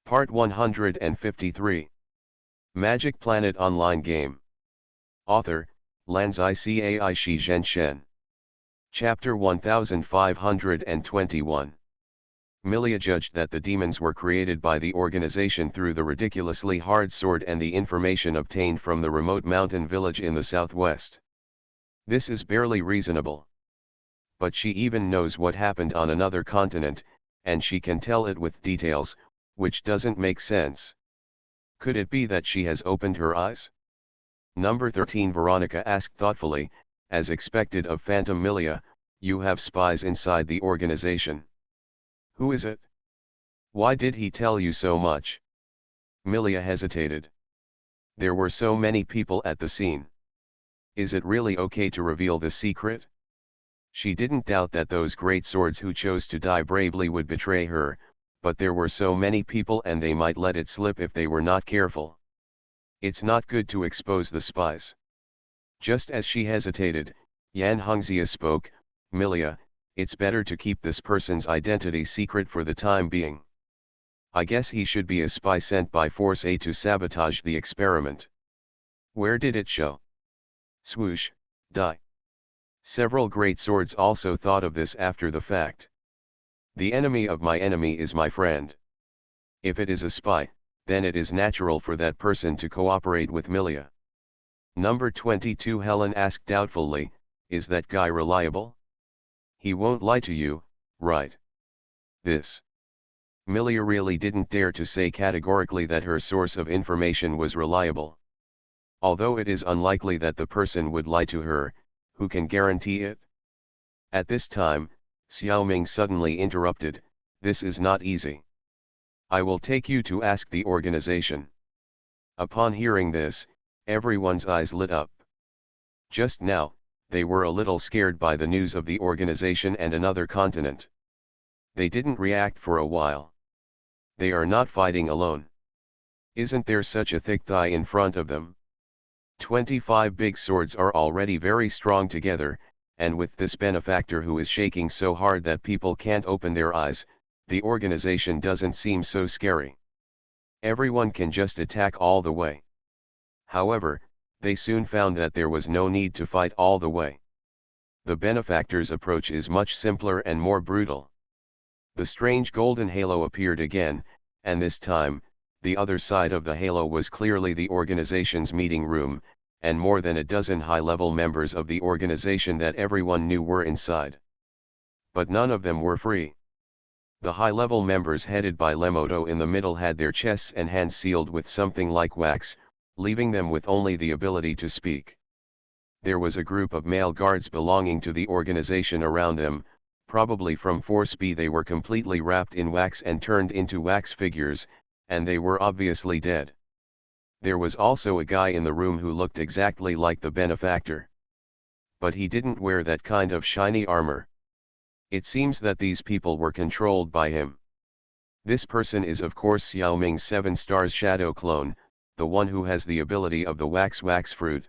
Part 153. Magic Planet Online Game. Author, Lanzai Cai Shi Zhen Shen. Chapter 1521. Milia judged that the demons were created by the organization through the ridiculously hard sword and the information obtained from the remote mountain village in the southwest. This is barely reasonable. But she even knows what happened on another continent, and she can tell it with details, which doesn't make sense. Could it be that she has opened her eyes? Number 13. Veronica asked thoughtfully, as expected of Phantom Milia, "You have spies inside the organization. Who is it? Why did he tell you so much?" Milia hesitated. There were so many people at the scene. Is it really okay to reveal the secret? She didn't doubt that those great swords who chose to die bravely would betray her, but there were so many people and they might let it slip if they were not careful. It's not good to expose the spies. Just as she hesitated, Yan Hongxia spoke, "Milia, it's better to keep this person's identity secret for the time being. I guess he should be a spy sent by Force A to sabotage the experiment." "Where did it show?" Swoosh, die. Several great swords also thought of this after the fact. The enemy of my enemy is my friend. If it is a spy, then it is natural for that person to cooperate with Milia. Number 22. Helen asked doubtfully, "Is that guy reliable? He won't lie to you, right?" This. Milia really didn't dare to say categorically that her source of information was reliable. Although it is unlikely that the person would lie to her, who can guarantee it? At this time, Xiaoming suddenly interrupted, "This is not easy. I will take you to ask the organization." Upon hearing this, everyone's eyes lit up. Just now, they were a little scared by the news of the organization and another continent. They didn't react for a while. They are not fighting alone. Isn't there such a thick thigh in front of them? 25 big swords are already very strong together, and with this benefactor who is shaking so hard that people can't open their eyes, the organization doesn't seem so scary. Everyone can just attack all the way. However, they soon found that there was no need to fight all the way. The benefactor's approach is much simpler and more brutal. The strange golden halo appeared again, and this time, the other side of the halo was clearly the organization's meeting room, and more than a dozen high-level members of the organization that everyone knew were inside. But none of them were free. The high-level members headed by Lemoto in the middle had their chests and hands sealed with something like wax, leaving them with only the ability to speak. There was a group of male guards belonging to the organization around them, probably from Force B. They were completely wrapped in wax and turned into wax figures, and they were obviously dead. There was also a guy in the room who looked exactly like the benefactor. But he didn't wear that kind of shiny armor. It seems that these people were controlled by him. This person is of course Xiaoming's 7 stars shadow clone, the one who has the ability of the wax fruit.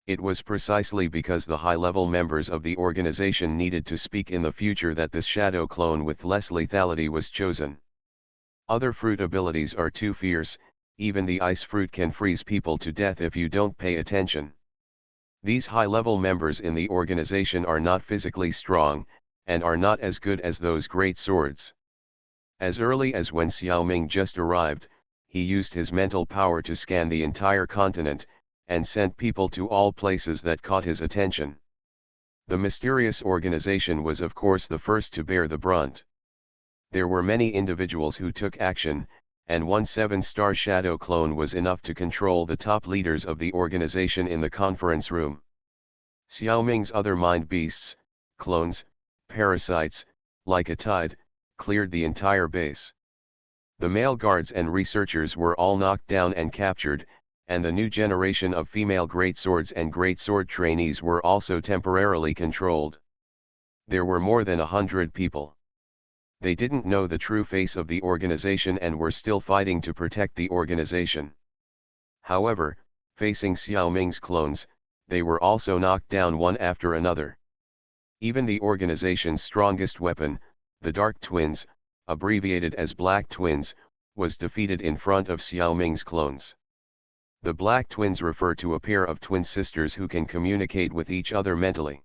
It was precisely because the high-level members of the organization needed to speak in the future that this shadow clone with less lethality was chosen. Other fruit abilities are too fierce. Even the ice fruit can freeze people to death if you don't pay attention. These high-level members in the organization are not physically strong, and are not as good as those great swords. As early as when Xiaoming just arrived, he used his mental power to scan the entire continent, and sent people to all places that caught his attention. The mysterious organization was of course the first to bear the brunt. There were many individuals who took action, and one 7-star shadow clone was enough to control the top leaders of the organization in the conference room. Xiaoming's other mind beasts, clones, parasites, like a tide, cleared the entire base. The male guards and researchers were all knocked down and captured, and the new generation of female great swords and great sword trainees were also temporarily controlled. There were more than 100 people. They didn't know the true face of the organization and were still fighting to protect the organization. However, facing Xiaoming's clones, they were also knocked down one after another. Even the organization's strongest weapon, the Dark Twins, abbreviated as Black Twins, was defeated in front of Xiao Ming's clones. The black twins refer to a pair of twin sisters who can communicate with each other mentally.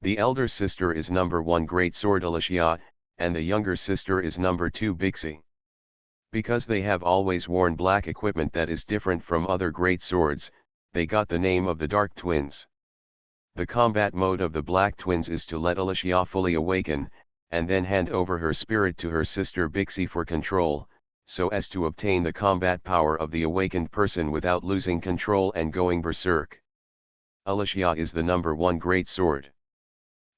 The elder sister is number 1 Great Sword Alicia, and the younger sister is number 2 Bixi. Because they have always worn black equipment that is different from other great swords, they got the name of the Dark Twins. The combat mode of the Black Twins is to let Alicia fully awaken, and then hand over her spirit to her sister Bixi for control, so as to obtain the combat power of the awakened person without losing control and going berserk. Alicia is the number 1 great sword.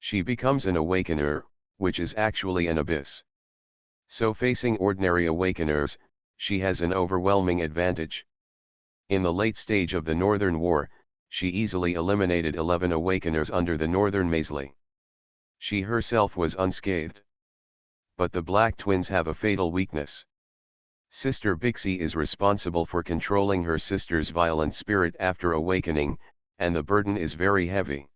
She becomes an awakener, which is actually an abyss. So facing ordinary awakeners, she has an overwhelming advantage. In the late stage of the Northern War, she easily eliminated 11 awakeners under the Northern Maisley. She herself was unscathed. But the Black Twins have a fatal weakness. Sister Bixi is responsible for controlling her sister's violent spirit after awakening, and the burden is very heavy.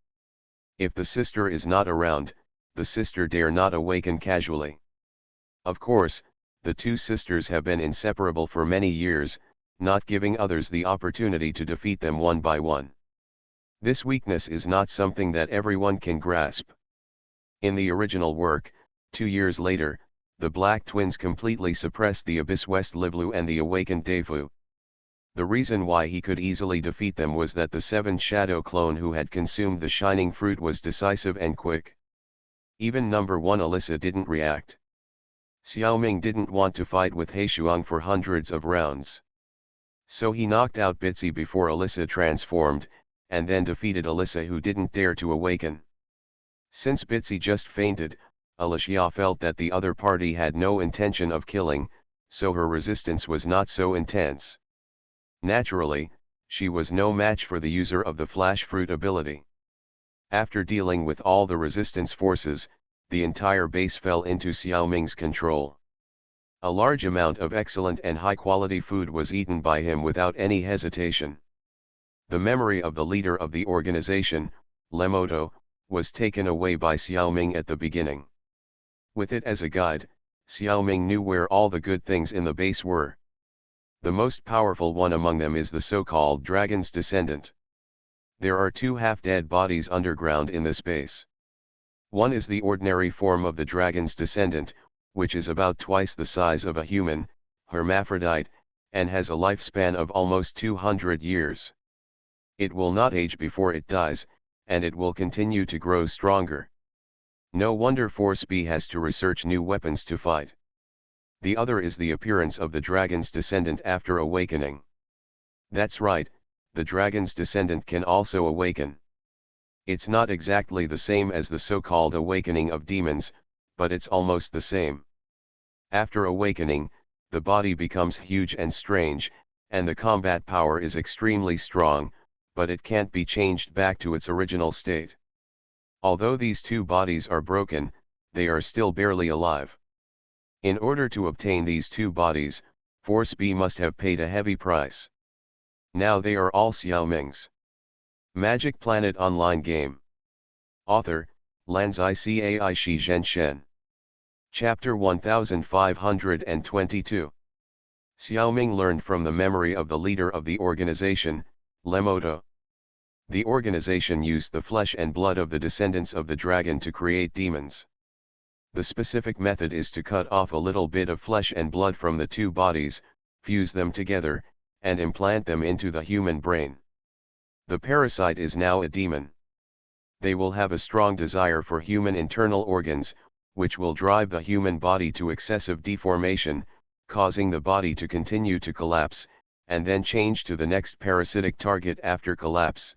If the sister is not around, the sister dare not awaken casually. Of course, the two sisters have been inseparable for many years, not giving others the opportunity to defeat them one by one. This weakness is not something that everyone can grasp. In the original work, 2 years later, the Black Twins completely suppressed the Abyss West Livlu and the awakened Defu. The reason why he could easily defeat them was that the 7th Shadow clone who had consumed the Shining Fruit was decisive and quick. Even number 1 Alyssa didn't react. Xiao Ming didn't want to fight with Heishuang for hundreds of rounds. So he knocked out Bitsy before Alyssa transformed, and then defeated Alyssa who didn't dare to awaken. Since Bitsy just fainted, Alicia felt that the other party had no intention of killing, so her resistance was not so intense. Naturally, she was no match for the user of the Flash Fruit ability. After dealing with all the resistance forces, the entire base fell into Xiao Ming's control. A large amount of excellent and high-quality food was eaten by him without any hesitation. The memory of the leader of the organization, Lemoto, was taken away by Xiao Ming at the beginning. With it as a guide, Xiao Ming knew where all the good things in the base were. The most powerful one among them is the so-called Dragon's Descendant. There are 2 half-dead bodies underground in this base. One is the ordinary form of the Dragon's Descendant, which is about twice the size of a human, hermaphrodite, and has a lifespan of almost 200 years. It will not age before it dies, and it will continue to grow stronger. No wonder Force B has to research new weapons to fight. The other is the appearance of the Dragon's Descendant after awakening. That's right, the Dragon's Descendant can also awaken. It's not exactly the same as the so-called awakening of demons, but it's almost the same. After awakening, the body becomes huge and strange, and the combat power is extremely strong, but it can't be changed back to its original state. Although these 2 bodies are broken, they are still barely alive. In order to obtain these 2 bodies, Force B must have paid a heavy price. Now they are all Xiao Ming's. Magic Planet Online Game. Author, Lanzai Cai Shi Zhen Shen. Chapter 1522. Xiao Ming learned from the memory of the leader of the organization, Lemoto. The organization used the flesh and blood of the descendants of the dragon to create demons. The specific method is to cut off a little bit of flesh and blood from the 2 bodies, fuse them together, and implant them into the human brain. The parasite is now a demon. They will have a strong desire for human internal organs, which will drive the human body to excessive deformation, causing the body to continue to collapse, and then change to the next parasitic target after collapse.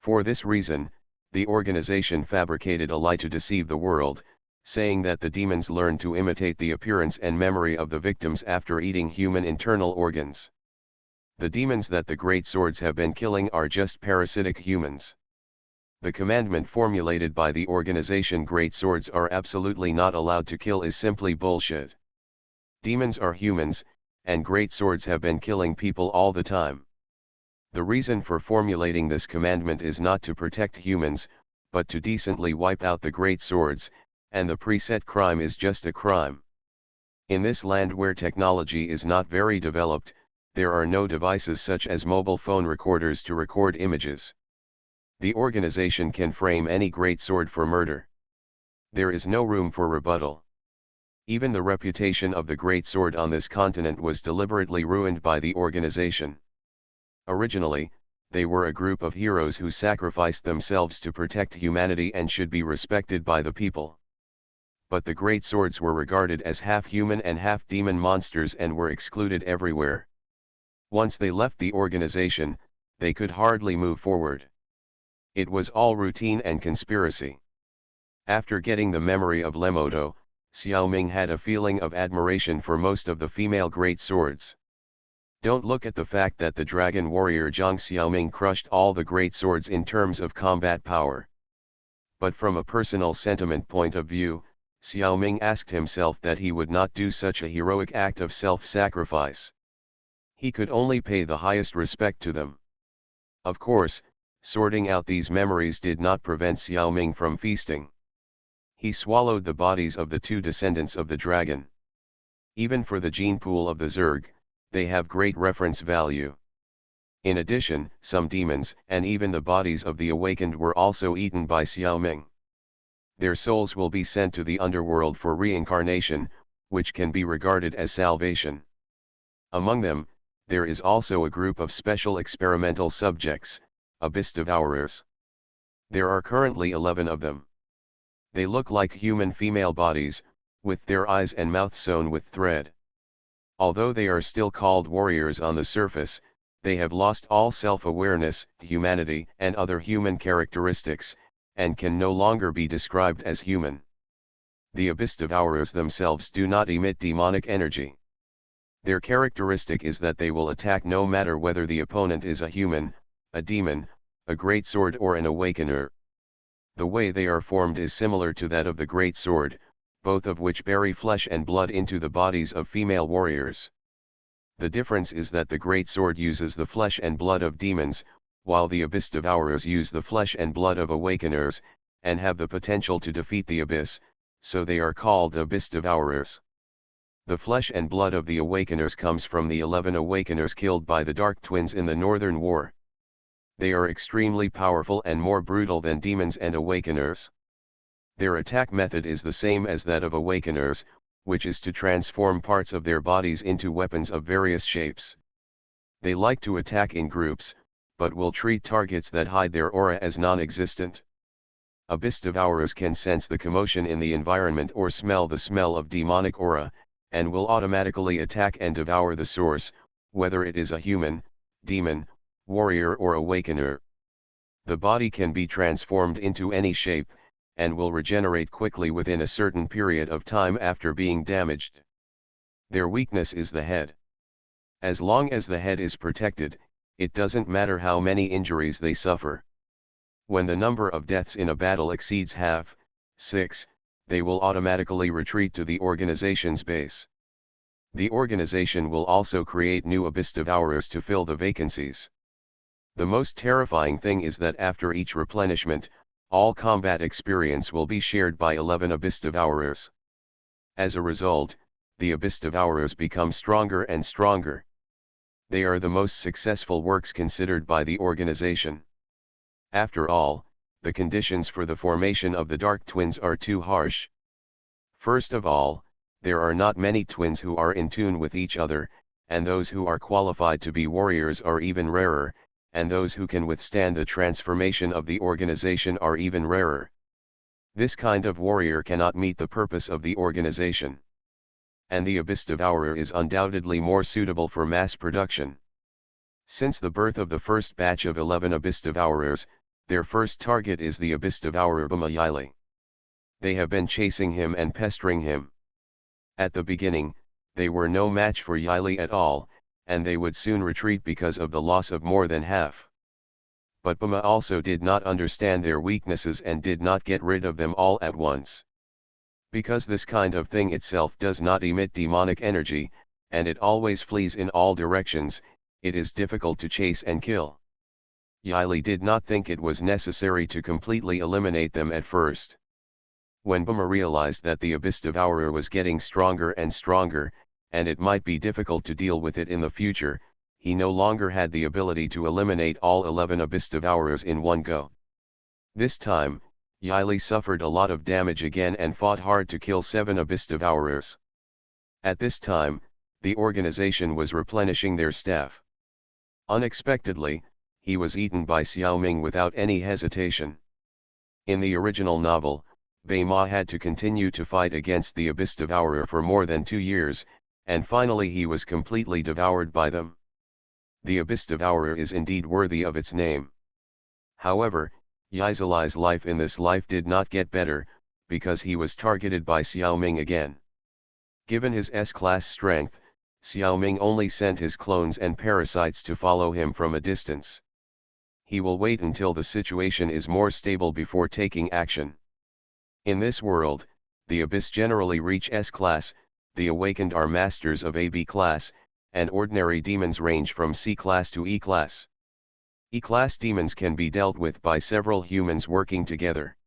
For this reason, the organization fabricated a lie to deceive the world, saying that the demons learn to imitate the appearance and memory of the victims after eating human internal organs. The demons that the great swords have been killing are just parasitic humans. The commandment formulated by the organization Great Swords are absolutely not allowed to kill is simply bullshit. Demons are humans, and great swords have been killing people all the time. The reason for formulating this commandment is not to protect humans, but to decently wipe out the great swords, and the preset crime is just a crime. In this land where technology is not very developed, there are no devices such as mobile phone recorders to record images. The organization can frame any great sword for murder. There is no room for rebuttal. Even the reputation of the great sword on this continent was deliberately ruined by the organization. Originally, they were a group of heroes who sacrificed themselves to protect humanity and should be respected by the people. But the great swords were regarded as half-human and half-demon monsters and were excluded everywhere. Once they left the organization, they could hardly move forward. It was all routine and conspiracy. After getting the memory of Lemoto, Xiaoming had a feeling of admiration for most of the female great swords. Don't look at the fact that the dragon warrior Zhang Xiaoming crushed all the great swords in terms of combat power. But from a personal sentiment point of view, Xiaoming asked himself that he would not do such a heroic act of self-sacrifice. He could only pay the highest respect to them. Of course, sorting out these memories did not prevent Xiaoming from feasting. He swallowed the bodies of the two descendants of the dragon. Even for the gene pool of the Zerg, they have great reference value. In addition, some demons and even the bodies of the awakened were also eaten by Xiaoming. Their souls will be sent to the underworld for reincarnation, which can be regarded as salvation. Among them, there is also a group of special experimental subjects, abyss devourers. There are currently 11 of them. They look like human female bodies, with their eyes and mouth sewn with thread. Although they are still called warriors on the surface, they have lost all self-awareness, humanity and other human characteristics, and can no longer be described as human. The abyss devourers themselves do not emit demonic energy. Their characteristic is that they will attack no matter whether the opponent is a human, a demon, a great sword or an awakener. The way they are formed is similar to that of the great sword, both of which bury flesh and blood into the bodies of female warriors. The difference is that the great sword uses the flesh and blood of demons, while the abyss devourers use the flesh and blood of awakeners, and have the potential to defeat the abyss, so they are called abyss devourers. The flesh and blood of the awakeners comes from the 11 awakeners killed by the Dark Twins in the Northern War. They are extremely powerful and more brutal than demons and awakeners. Their attack method is the same as that of awakeners, which is to transform parts of their bodies into weapons of various shapes. They like to attack in groups, but will treat targets that hide their aura as non-existent. Abyss devourers can sense the commotion in the environment or smell the smell of demonic aura, and will automatically attack and devour the source, whether it is a human, demon, warrior or awakener. The body can be transformed into any shape, and will regenerate quickly within a certain period of time after being damaged. Their weakness is the head. As long as the head is protected, it doesn't matter how many injuries they suffer. When the number of deaths in a battle exceeds half, 6, they will automatically retreat to the organization's base. The organization will also create new abyss devourers to fill the vacancies. The most terrifying thing is that after each replenishment, all combat experience will be shared by 11 abyss devourers. As a result, the abyss devourers become stronger and stronger. They are the most successful works considered by the organization. After all, the conditions for the formation of the Dark Twins are too harsh. First of all, there are not many twins who are in tune with each other, and those who are qualified to be warriors are even rarer, and those who can withstand the transformation of the organization are even rarer. This kind of warrior cannot meet the purpose of the organization. And the abyss devourer is undoubtedly more suitable for mass production. Since the birth of the first batch of 11 abyss devourers, their first target is the abyss devourer Bama Yili. They have been chasing him and pestering him. At the beginning, they were no match for Yili at all, and they would soon retreat because of the loss of more than half. But Bama also did not understand their weaknesses and did not get rid of them all at once. Because this kind of thing itself does not emit demonic energy, and it always flees in all directions, it is difficult to chase and kill. Yili did not think it was necessary to completely eliminate them at first. When Buma realized that the Abyss Devourer was getting stronger and stronger, and it might be difficult to deal with it in the future, he no longer had the ability to eliminate all 11 Abyss Devourers in one go. This time, Yili suffered a lot of damage again and fought hard to kill 7 Abyss Devourers. At this time, the organization was replenishing their staff. Unexpectedly, he was eaten by Xiao Ming without any hesitation. In the original novel, Bai Ma had to continue to fight against the Abyss Devourer for more than 2 years, and finally he was completely devoured by them. The Abyss Devourer is indeed worthy of its name. However, Yizali's life in this life did not get better, because he was targeted by Xiao Ming again. Given his S-class strength, Xiao Ming only sent his clones and parasites to follow him from a distance. He will wait until the situation is more stable before taking action. In this world, the Abyss generally reach S-class, the awakened are masters of AB class, and ordinary demons range from C-class to E-class. E-class demons can be dealt with by several humans working together.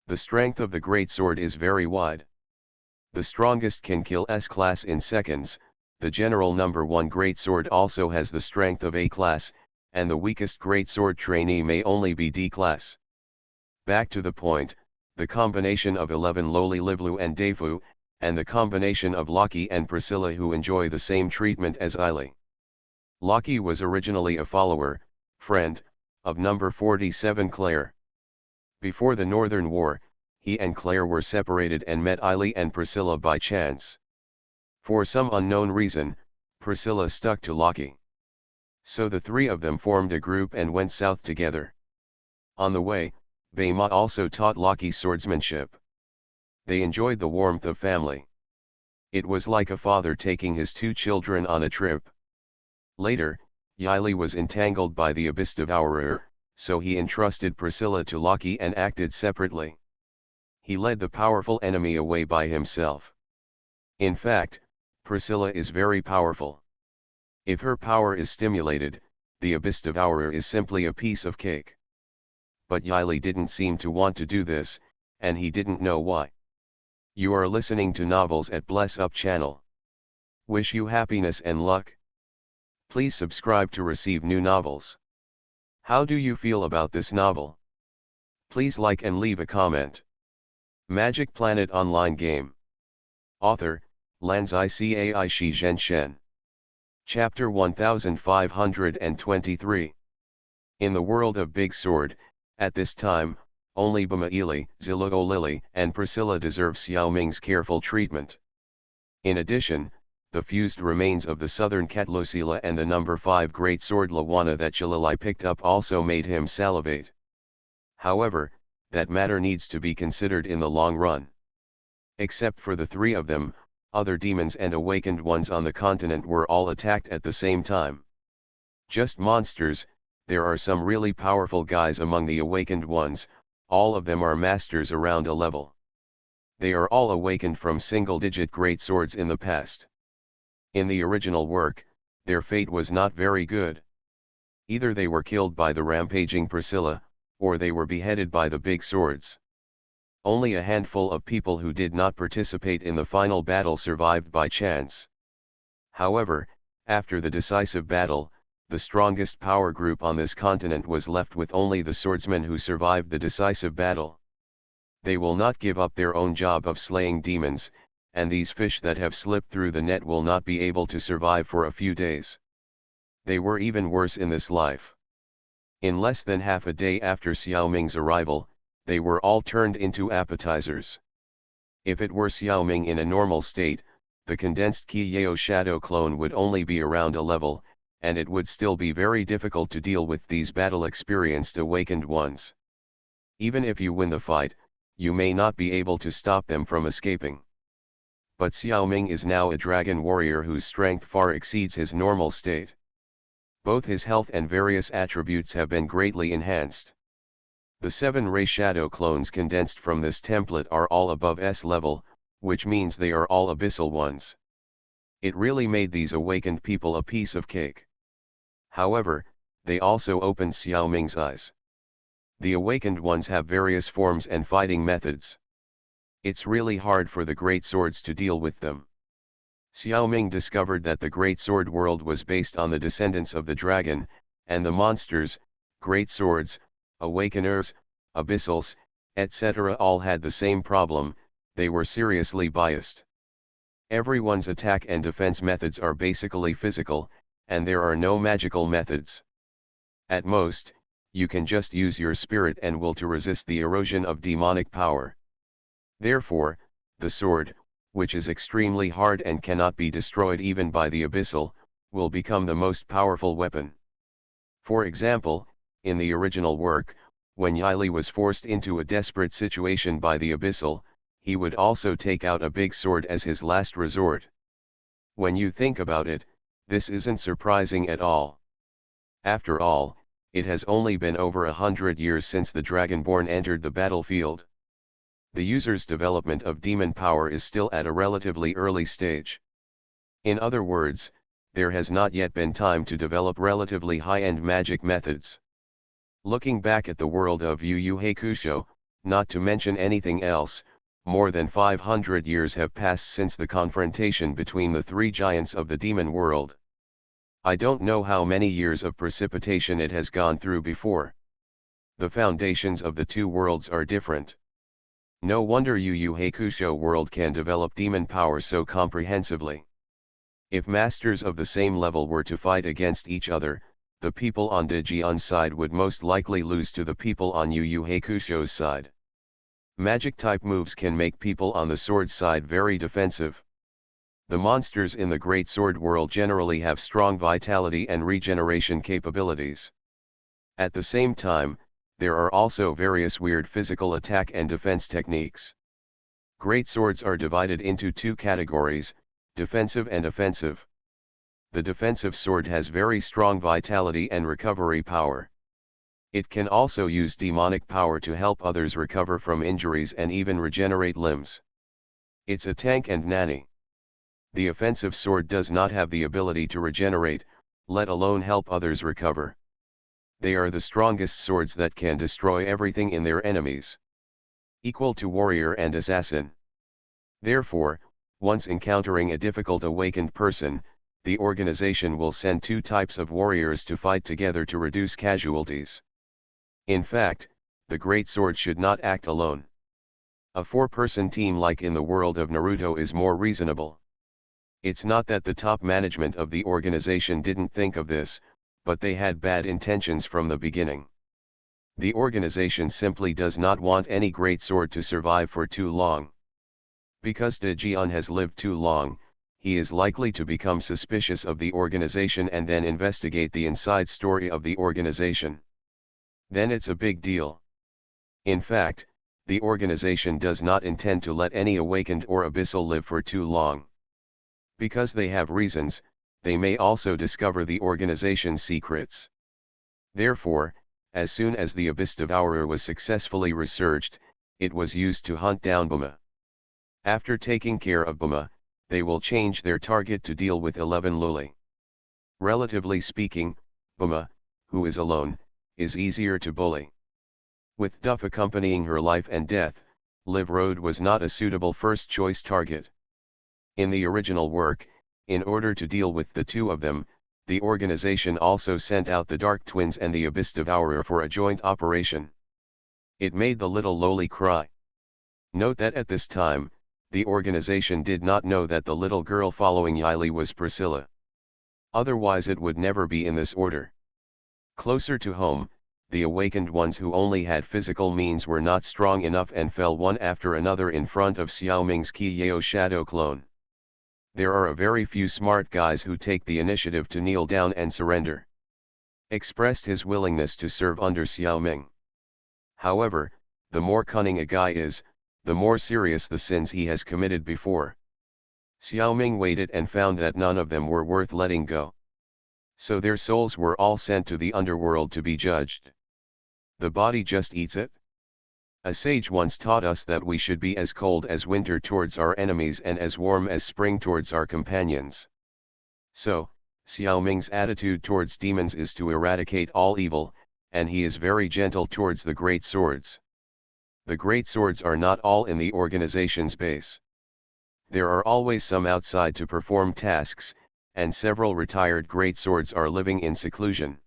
The strength of the Great Sword is very wide. The strongest can kill S-class in seconds. The general number 1 Great Sword also has the strength of A-class, and the weakest Great Sword trainee may only be D-class. Back to the point, the combination of 11 lowly Livlu and Defu, and the combination of Loki and Priscilla who enjoy the same treatment as Eili. Loki was originally a follower, friend, of number 47 Claire. Before the Northern War, he and Claire were separated and met Eili and Priscilla by chance. For some unknown reason, Priscilla stuck to Loki. So the three of them formed a group and went south together. On the way, Bai Ma also taught Loki swordsmanship. They enjoyed the warmth of family. It was like a father taking his 2 children on a trip. Later, Yili was entangled by the Abyss Devourer, so he entrusted Priscilla to Loki and acted separately. He led the powerful enemy away by himself. In fact, Priscilla is very powerful. If her power is stimulated, the Abyss Devourer is simply a piece of cake. But Yili didn't seem to want to do this, and he didn't know why. You are listening to Novels at Bless Up channel. Wish you happiness and luck. Please subscribe to receive new novels. How do you feel about this novel? Please like and leave a comment. Magic Planet Online Game. Author, Lanzai Cai Shi Zhenshen. Chapter 1523. In the world of Big Sword, at this time, only Buma Ili, Ziluo Lily, and Priscilla deserve Xiao Ming's careful treatment. In addition, the fused remains of the southern Katlosila and the number 5 Great Sword Lawana that Chililai picked up also made him salivate. However, that matter needs to be considered in the long run. Except for the 3 of them, other demons and awakened ones on the continent were all attacked at the same time. Just monsters, there are some really powerful guys among the awakened ones, all of them are masters around a level. They are all awakened from single-digit great swords in the past. In the original work, their fate was not very good. Either they were killed by the rampaging Priscilla, or they were beheaded by the big swords. Only a handful of people who did not participate in the final battle survived by chance. However, after the decisive battle, the strongest power group on this continent was left with only the swordsmen who survived the decisive battle. They will not give up their own job of slaying demons, and these fish that have slipped through the net will not be able to survive for a few days. They were even worse in this life. In less than half a day after Xiao Ming's arrival, they were all turned into appetizers. If it were Xiao Ming in a normal state, the condensed Qi Yao Shadow clone would only be around a level, and it would still be very difficult to deal with these battle-experienced awakened ones. Even if you win the fight, you may not be able to stop them from escaping. But Xiao Ming is now a dragon warrior whose strength far exceeds his normal state. Both his health and various attributes have been greatly enhanced. The 7 Ray Shadow clones condensed from this template are all above S level, which means they are all abyssal ones. It really made these awakened people a piece of cake. However, they also opened Xiao Ming's eyes. The awakened ones have various forms and fighting methods. It's really hard for the great swords to deal with them. Xiaoming discovered that the great sword world was based on the descendants of the dragon, and the monsters, great swords, awakeners, abyssals, etc. all had the same problem, they were seriously biased. Everyone's attack and defense methods are basically physical, and there are no magical methods. At most, you can just use your spirit and will to resist the erosion of demonic power. Therefore, the sword, which is extremely hard and cannot be destroyed even by the abyssal, will become the most powerful weapon. For example, in the original work, when Yili was forced into a desperate situation by the abyssal, he would also take out a big sword as his last resort. When you think about it, this isn't surprising at all. After all, it has only been over 100 years since the Dragonborn entered the battlefield. The user's development of demon power is still at a relatively early stage. In other words, there has not yet been time to develop relatively high-end magic methods. Looking back at the world of Yu Yu Hakusho, not to mention anything else, more than 500 years have passed since the confrontation between the three giants of the demon world. I don't know how many years of precipitation it has gone through before. The foundations of the two worlds are different. No wonder Yu Yu Hakusho world can develop demon power so comprehensively. If masters of the same level were to fight against each other, the people on Daejeon's side would most likely lose to the people on Yu Yu Hakusho's side. Magic-type moves can make people on the sword side very defensive. The monsters in the Great Sword world generally have strong vitality and regeneration capabilities. At the same time, there are also various weird physical attack and defense techniques. Great swords are divided into two categories, defensive and offensive. The defensive sword has very strong vitality and recovery power. It can also use demonic power to help others recover from injuries and even regenerate limbs. It's a tank and nanny. The offensive sword does not have the ability to regenerate, let alone help others recover. They are the strongest swords that can destroy everything in their enemies. Equal to warrior and assassin. Therefore, once encountering a difficult awakened person, the organization will send two types of warriors to fight together to reduce casualties. In fact, the great sword should not act alone. A 4-person team like in the world of Naruto is more reasonable. It's not that the top management of the organization didn't think of this, but they had bad intentions from the beginning. The organization simply does not want any great sword to survive for too long. Because Daejeon has lived too long, he is likely to become suspicious of the organization and then investigate the inside story of the organization. Then it's a big deal. In fact, the organization does not intend to let any awakened or abyssal live for too long. Because they have reasons, they may also discover the organization's secrets. Therefore, as soon as the Abyss Devourer was successfully researched, it was used to hunt down Buma. After taking care of Buma, they will change their target to deal with 11 Luli. Relatively speaking, Buma, who is alone, is easier to bully. With Duff accompanying her life and death, Liv Road was not a suitable first choice target. In the original work, in order to deal with the two of them, the organization also sent out the Dark Twins and the Abyss Devourer for a joint operation. It made the little loli cry. Note that at this time, the organization did not know that the little girl following Yili was Priscilla. Otherwise it would never be in this order. Closer to home, the awakened ones who only had physical means were not strong enough and fell one after another in front of Xiaoming's Qi Yao shadow clone. There are a very few smart guys who take the initiative to kneel down and surrender. Expressed his willingness to serve under Xiaoming. However, the more cunning a guy is, the more serious the sins he has committed before. Xiaoming waited and found that none of them were worth letting go. So their souls were all sent to the underworld to be judged. The body just eats it. A sage once taught us that we should be as cold as winter towards our enemies and as warm as spring towards our companions. So, Xiaoming's attitude towards demons is to eradicate all evil, and he is very gentle towards the great swords. The great swords are not all in the organization's base. There are always some outside to perform tasks, and several retired great swords are living in seclusion.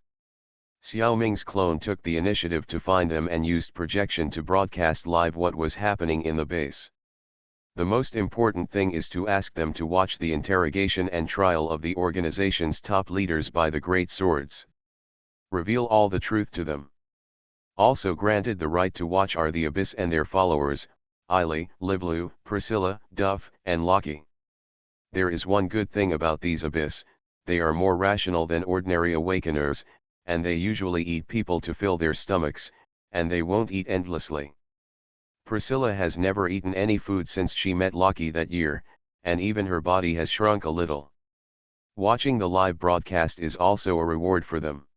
Xiao Ming's clone took the initiative to find them and used projection to broadcast live what was happening in the base. The most important thing is to ask them to watch the interrogation and trial of the organization's top leaders by the great swords. Reveal all the truth to them. Also granted the right to watch are the Abyss and their followers, Livlu, Priscilla, Duff, and Loki. There is one good thing about these Abyss: they are more rational than ordinary awakeners, and they usually eat people to fill their stomachs, and they won't eat endlessly. Priscilla has never eaten any food since she met Loki that year, and even her body has shrunk a little. Watching the live broadcast is also a reward for them.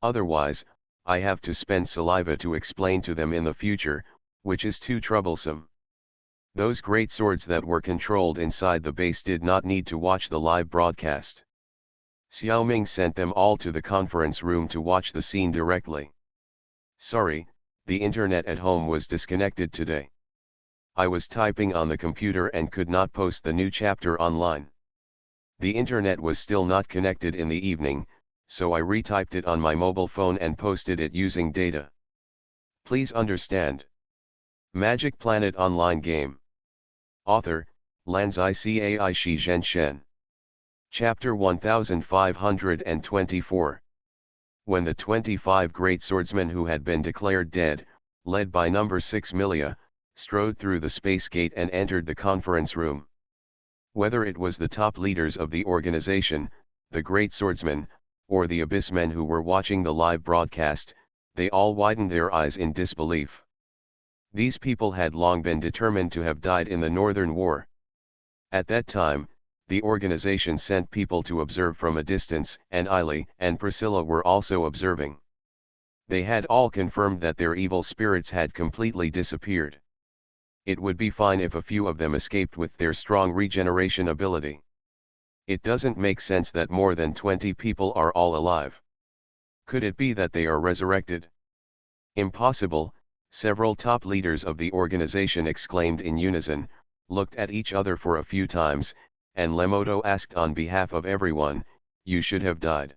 Otherwise, I have to spend saliva to explain to them in the future, which is too troublesome. Those great swords that were controlled inside the base did not need to watch the live broadcast. Xiao Ming sent them all to the conference room to watch the scene directly. Sorry, the internet at home was disconnected today. I was typing on the computer and could not post the new chapter online. The internet was still not connected in the evening, so I retyped it on my mobile phone and posted it using data. Please understand. Magic Planet Online Game. Author, Lanzai Cai Shi Zhen Shen. Chapter 1524. When the 25 great swordsmen who had been declared dead, led by number 6 Milia, strode through the space gate and entered the conference room. Whether it was the top leaders of the organization, the great swordsmen, or the Abyss men who were watching the live broadcast, they all widened their eyes in disbelief. These people had long been determined to have died in the Northern War. At that time, the organization sent people to observe from a distance, and Eily and Priscilla were also observing. They had all confirmed that their evil spirits had completely disappeared. It would be fine if a few of them escaped with their strong regeneration ability. It doesn't make sense that more than 20 people are all alive. Could it be that they are resurrected? Impossible, several top leaders of the organization exclaimed in unison, looked at each other for a few times, and Lemoto asked on behalf of everyone, "You should have died."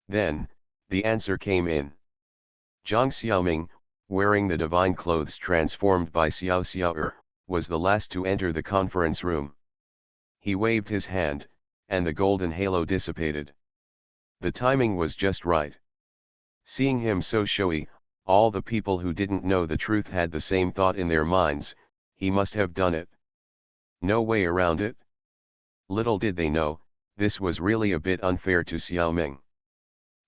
Then, the answer came in. Zhang Xiaoming, wearing the divine clothes transformed by Xiao Xiao'er, was the last to enter the conference room. He waved his hand, and the golden halo dissipated. The timing was just right. Seeing him so showy, all the people who didn't know the truth had the same thought in their minds: he must have done it. No way around it. Little did they know, this was really a bit unfair to Xiao Ming.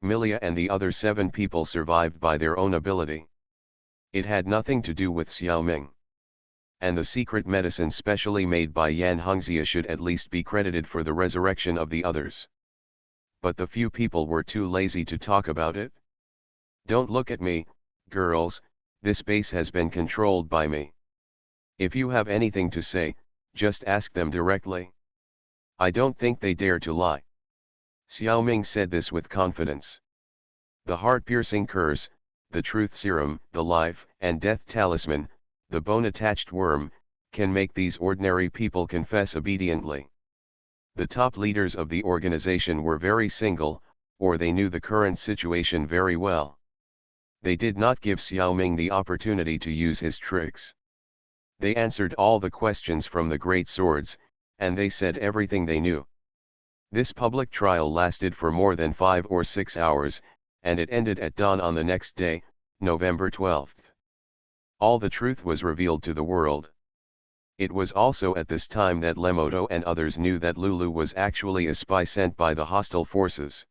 Milia and the other 7 people survived by their own ability. It had nothing to do with Xiao Ming. And the secret medicine specially made by Yan Hongxia should at least be credited for the resurrection of the others. But the few people were too lazy to talk about it. Don't look at me, girls, this base has been controlled by me. If you have anything to say, just ask them directly. I don't think they dare to lie. Xiao Ming said this with confidence. The heart-piercing curse, the truth serum, the life and death talisman, the bone-attached worm, can make these ordinary people confess obediently. The top leaders of the organization were very single, or they knew the current situation very well. They did not give Xiao Ming the opportunity to use his tricks. They answered all the questions from the great swords, and they said everything they knew. This public trial lasted for more than 5 or 6 hours, and it ended at dawn on the next day, November 12th. All the truth was revealed to the world. It was also at this time that Lemoto and others knew that Lulu was actually a spy sent by the hostile forces.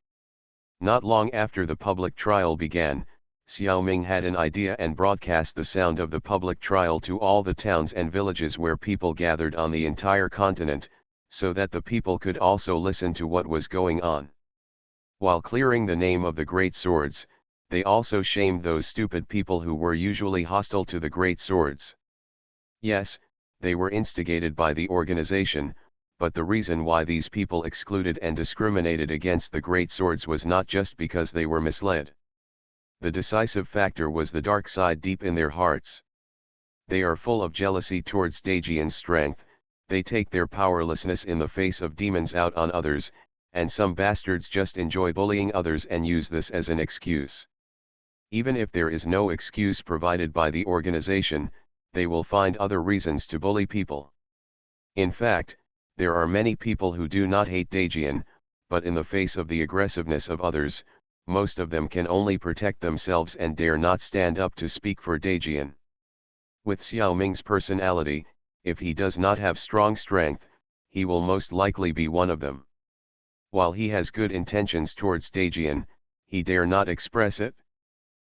Not long after the public trial began, Xiao Ming had an idea and broadcast the sound of the public trial to all the towns and villages where people gathered on the entire continent, so that the people could also listen to what was going on. While clearing the name of the great swords, they also shamed those stupid people who were usually hostile to the great swords. Yes, they were instigated by the organization, but the reason why these people excluded and discriminated against the great swords was not just because they were misled. The decisive factor was the dark side deep in their hearts. They are full of jealousy towards Dagian's strength, they take their powerlessness in the face of demons out on others, and some bastards just enjoy bullying others and use this as an excuse. Even if there is no excuse provided by the organization, they will find other reasons to bully people. In fact, there are many people who do not hate Dagian, but in the face of the aggressiveness of others, most of them can only protect themselves and dare not stand up to speak for Dagian. With Xiao Ming's personality, if he does not have strong strength, he will most likely be one of them. While he has good intentions towards Dagian, he dare not express it.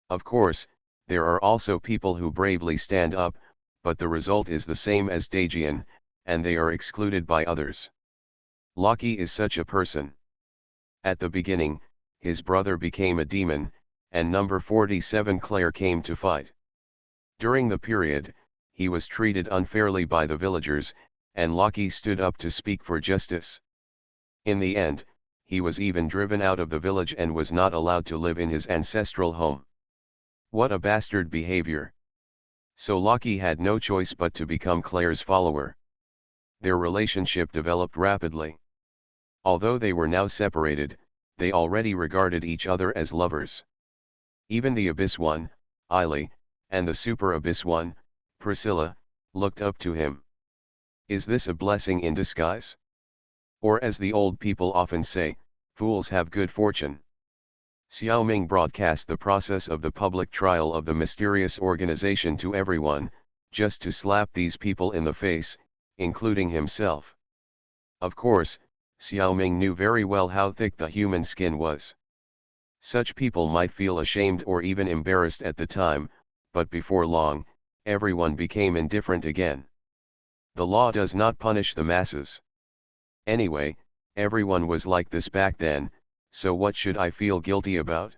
Of course, there are also people who bravely stand up, but the result is the same as Dagian, and they are excluded by others. Loki is such a person. At the beginning, his brother became a demon, and number 47 Claire came to fight. During the period, he was treated unfairly by the villagers, and Loki stood up to speak for justice. In the end, he was even driven out of the village and was not allowed to live in his ancestral home. What a bastard behavior! So Loki had no choice but to become Claire's follower. Their relationship developed rapidly. Although they were now separated, they already regarded each other as lovers. Even the Abyss One, Eily, and the Super Abyss One, Priscilla, looked up to him. Is this a blessing in disguise? Or as the old people often say, fools have good fortune. Xiao Ming broadcast the process of the public trial of the mysterious organization to everyone, just to slap these people in the face, including himself. Of course, Xiao Ming knew very well how thick the human skin was. Such people might feel ashamed or even embarrassed at the time, but before long, everyone became indifferent again. The law does not punish the masses. Anyway, everyone was like this back then, so what should I feel guilty about?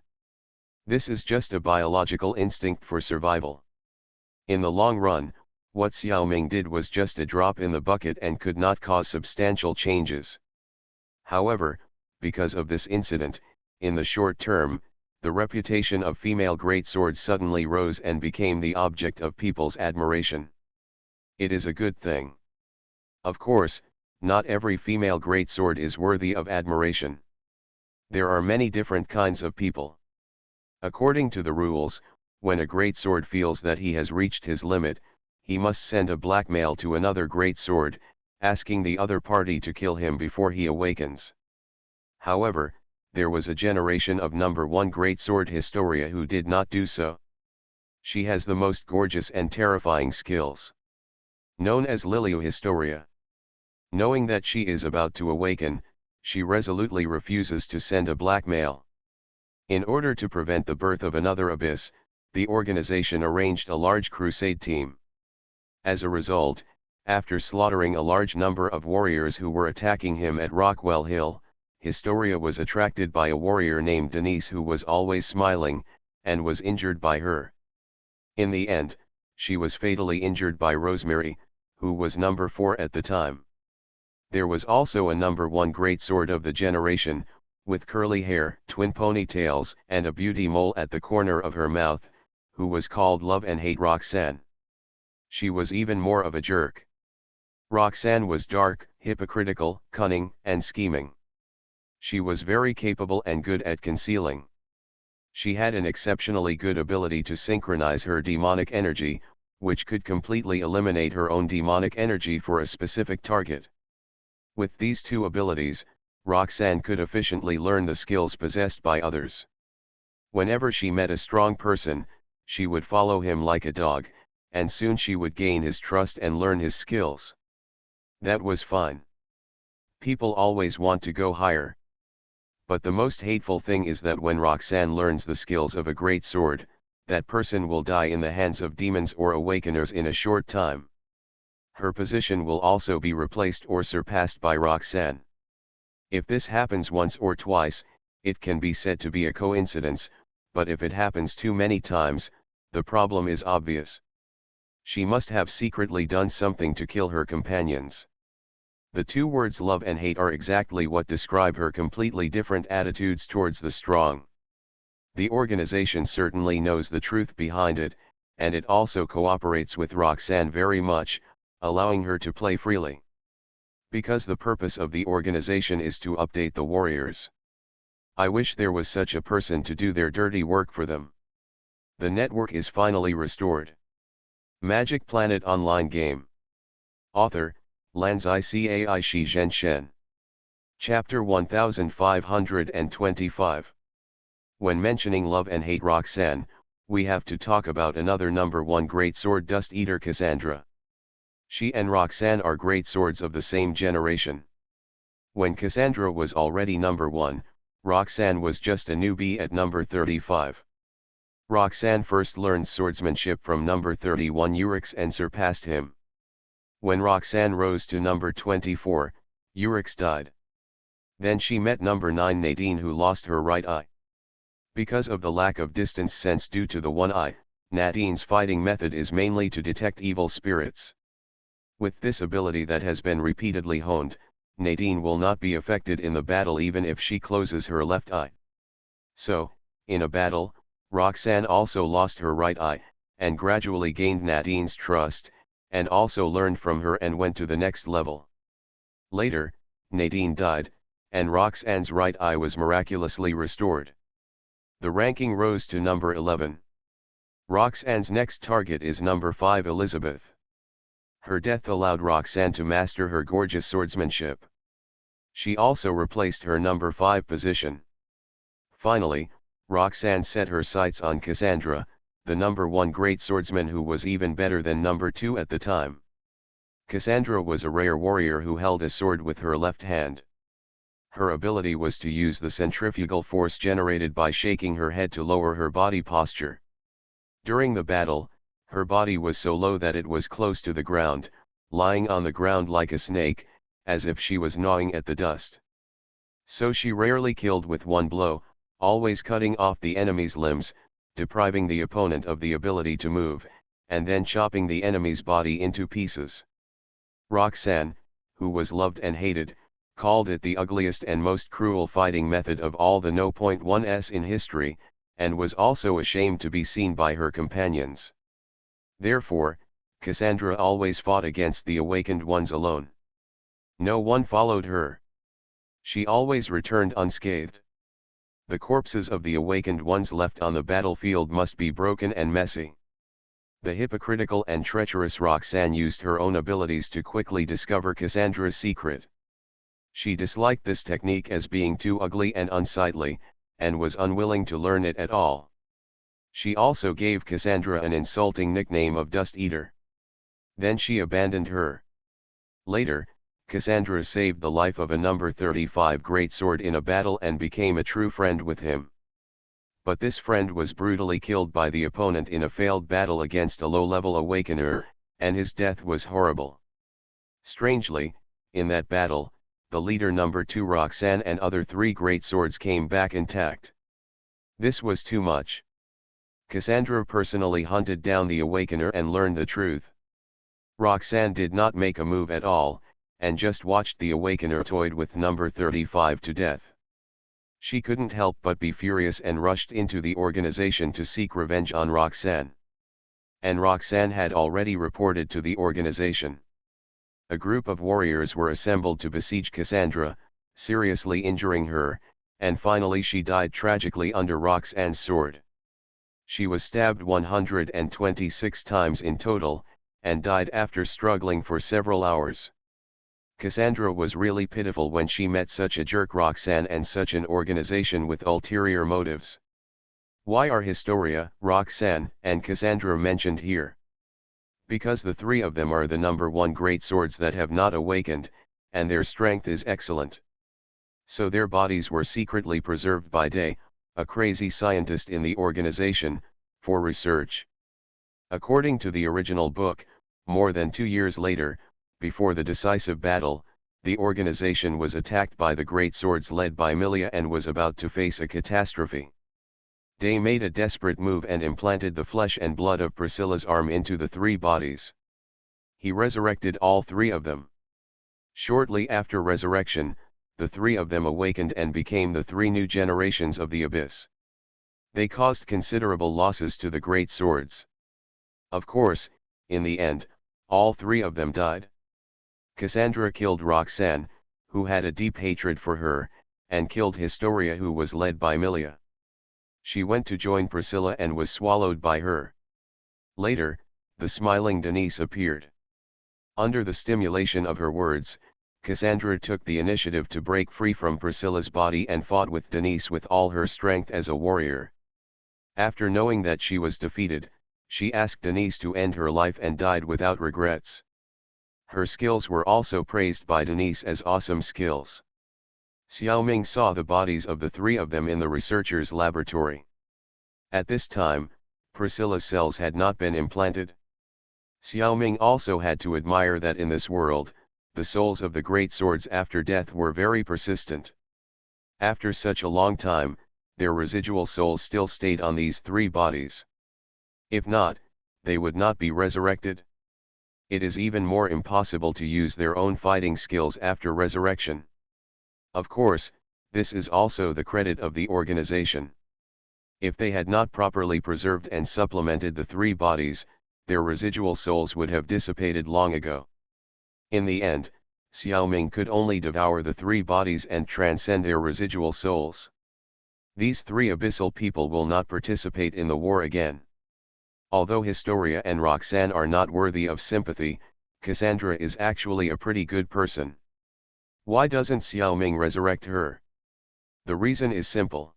This is just a biological instinct for survival. In the long run, what Xiao Ming did was just a drop in the bucket and could not cause substantial changes. However, because of this incident, in the short term, the reputation of female greatswords suddenly rose and became the object of people's admiration. It is a good thing. Of course, not every female greatsword is worthy of admiration. There are many different kinds of people. According to the rules, when a greatsword feels that he has reached his limit, he must send a blackmail to another greatsword, asking the other party to kill him before he awakens. However, there was a generation of number 1 greatsword Historia who did not do so. She has the most gorgeous and terrifying skills. Known as Liliu Historia. Knowing that she is about to awaken, she resolutely refuses to send a blackmail. In order to prevent the birth of another abyss, the organization arranged a large crusade team. As a result, after slaughtering a large number of warriors who were attacking him at Rockwell Hill, Historia was attracted by a warrior named Denise who was always smiling, and was injured by her. In the end, she was fatally injured by Rosemary, who was number 4 at the time. There was also a number 1 greatsword of the generation, with curly hair, twin ponytails, and a beauty mole at the corner of her mouth, who was called Love and Hate Roxanne. She was even more of a jerk. Roxanne was dark, hypocritical, cunning, and scheming. She was very capable and good at concealing. She had an exceptionally good ability to synchronize her demonic energy, which could completely eliminate her own demonic energy for a specific target. With these two abilities, Roxanne could efficiently learn the skills possessed by others. Whenever she met a strong person, she would follow him like a dog, and soon she would gain his trust and learn his skills. That was fine. People always want to go higher. But the most hateful thing is that when Roxanne learns the skills of a great sword, that person will die in the hands of demons or awakeners in a short time. Her position will also be replaced or surpassed by Roxanne. If this happens once or twice, it can be said to be a coincidence, but if it happens too many times, the problem is obvious. She must have secretly done something to kill her companions. The two words love and hate are exactly what describe her completely different attitudes towards the strong. The organization certainly knows the truth behind it, and it also cooperates with Roxanne very much, allowing her to play freely. Because the purpose of the organization is to update the warriors. I wish there was such a person to do their dirty work for them. The network is finally restored. Magic Planet Online Game. Author, Lanzai Cai Shi Zhen Shen. Chapter 1525. When mentioning love and hate Roxanne, we have to talk about another number one great sword Dust Eater Cassandra. She and Roxanne are great swords of the same generation. When Cassandra was already number 1, Roxanne was just a newbie at number 35. Roxanne first learned swordsmanship from number 31 Urix and surpassed him. When Roxanne rose to number 24, Urix died. Then she met number 9 Nadine, who lost her right eye. Because of the lack of distance sense due to the one eye, Nadine's fighting method is mainly to detect evil spirits. With this ability that has been repeatedly honed, Nadine will not be affected in the battle even if she closes her left eye. So, in a battle, Roxanne also lost her right eye, and gradually gained Nadine's trust, and also learned from her and went to the next level. Later, Nadine died, and Roxanne's right eye was miraculously restored. The ranking rose to number 11. Roxanne's next target is number 5 Elizabeth. Her death allowed Roxanne to master her gorgeous swordsmanship. She also replaced her number 5 position. Finally, Roxanne set her sights on Cassandra, the number 1 great swordsman who was even better than number 2 at the time. Cassandra was a rare warrior who held a sword with her left hand. Her ability was to use the centrifugal force generated by shaking her head to lower her body posture. During the battle, her body was so low that it was close to the ground, lying on the ground like a snake, as if she was gnawing at the dust. So she rarely killed with one blow, always cutting off the enemy's limbs, depriving the opponent of the ability to move, and then chopping the enemy's body into pieces. Roxanne, who was loved and hated, called it the ugliest and most cruel fighting method of all the No.1s in history, and was also ashamed to be seen by her companions. Therefore, Cassandra always fought against the awakened ones alone. No one followed her. She always returned unscathed. The corpses of the awakened ones left on the battlefield must be broken and messy. The hypocritical and treacherous Roxanne used her own abilities to quickly discover Cassandra's secret. She disliked this technique as being too ugly and unsightly, and was unwilling to learn it at all. She also gave Cassandra an insulting nickname of Dust Eater. Then she abandoned her. Later, Cassandra saved the life of a number 35 greatsword in a battle and became a true friend with him. But this friend was brutally killed by the opponent in a failed battle against a low-level awakener, and his death was horrible. Strangely, in that battle, the leader number 2 Roxanne and other 3 greatswords came back intact. This was too much. Cassandra personally hunted down the awakener and learned the truth. Roxanne did not make a move at all, and just watched the awakener toyed with number 35 to death. She couldn't help but be furious and rushed into the organization to seek revenge on Roxanne. And Roxanne had already reported to the organization. A group of warriors were assembled to besiege Cassandra, seriously injuring her, and finally she died tragically under Roxanne's sword. She was stabbed 126 times in total, and died after struggling for several hours. Cassandra was really pitiful when she met such a jerk Roxanne and such an organization with ulterior motives. Why are Historia, Roxanne, and Cassandra mentioned here? Because the 3 of them are the number 1 great swords that have not awakened, and their strength is excellent. So their bodies were secretly preserved by Day, a crazy scientist in the organization, for research. According to the original book, more than 2 years later, before the decisive battle, the organization was attacked by the great swords led by Milia and was about to face a catastrophe. Day made a desperate move and implanted the flesh and blood of Priscilla's arm into the 3 bodies. He resurrected all 3 of them. Shortly after resurrection, the 3 of them awakened and became the 3 new generations of the Abyss. They caused considerable losses to the great swords. Of course, in the end, all three of them died. Cassandra killed Roxanne, who had a deep hatred for her, and killed Historia, who was led by Milia. She went to join Priscilla and was swallowed by her. Later, the smiling Denise appeared. Under the stimulation of her words, Cassandra took the initiative to break free from Priscilla's body and fought with Denise with all her strength as a warrior. After knowing that she was defeated, she asked Denise to end her life and died without regrets. Her skills were also praised by Denise as awesome skills. Xiaoming saw the bodies of the three of them in the researcher's laboratory. At this time, Priscilla's cells had not been implanted. Xiaoming also had to admire that in this world, the souls of the great swords after death were very persistent. After such a long time, their residual souls still stayed on these three bodies. If not, they would not be resurrected. It is even more impossible to use their own fighting skills after resurrection. Of course, this is also the credit of the organization. If they had not properly preserved and supplemented the three bodies, their residual souls would have dissipated long ago. In the end, Xiaoming could only devour the three bodies and transcend their residual souls. These three abyssal people will not participate in the war again. Although Historia and Roxanne are not worthy of sympathy, Cassandra is actually a pretty good person. Why doesn't Xiaoming resurrect her? The reason is simple.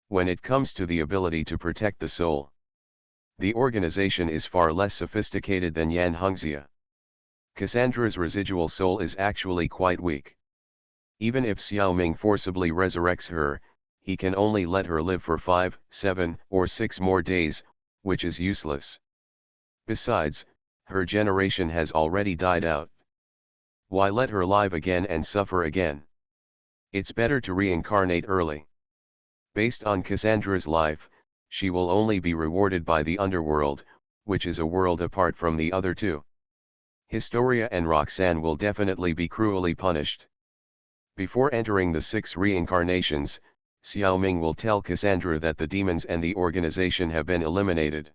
When it comes to the ability to protect the soul, the organization is far less sophisticated than Yan Hongxia. Cassandra's residual soul is actually quite weak. Even if Xiaoming forcibly resurrects her, he can only let her live for 5, 7, or 6 more days, which is useless. Besides, her generation has already died out. Why let her live again and suffer again? It's better to reincarnate early. Based on Cassandra's life, she will only be rewarded by the underworld, which is a world apart from the other two. Historia and Roxanne will definitely be cruelly punished. Before entering the 6 reincarnations, Xiaoming will tell Cassandra that the demons and the organization have been eliminated.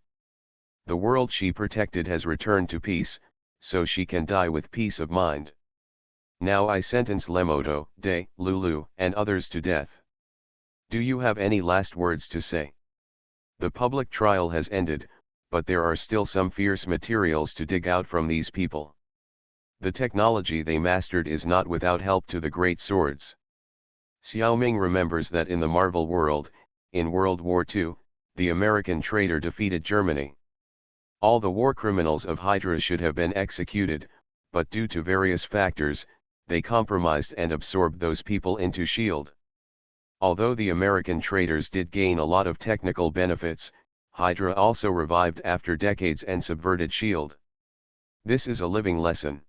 The world she protected has returned to peace, so she can die with peace of mind. Now I sentence Lemoto, De, Lulu, and others to death. Do you have any last words to say? The public trial has ended, but there are still some fierce materials to dig out from these people. The technology they mastered is not without help to the great swords. Xiaoming remembers that in the Marvel world, in World War II, the American traitor defeated Germany. All the war criminals of Hydra should have been executed, but due to various factors, they compromised and absorbed those people into S.H.I.E.L.D. Although the American traitors did gain a lot of technical benefits, Hydra also revived after decades and subverted S.H.I.E.L.D. This is a living lesson.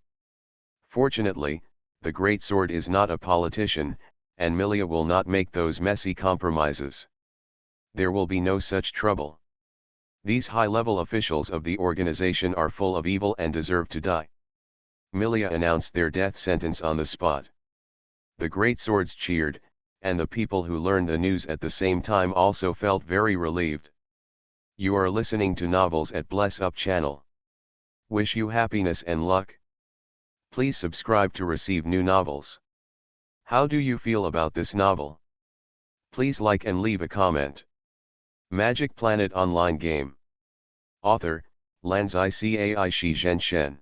Fortunately, the Great Sword is not a politician, and Milia will not make those messy compromises. There will be no such trouble. These high-level officials of the organization are full of evil and deserve to die. Milia announced their death sentence on the spot. The Great Swords cheered, and the people who learned the news at the same time also felt very relieved. You are listening to Novels at Bless Up channel. Wish you happiness and luck. Please subscribe to receive new novels. How do you feel about this novel? Please like and leave a comment. Magic Planet Online Game. Author, Lanzai Cai Shi Zhen Shen.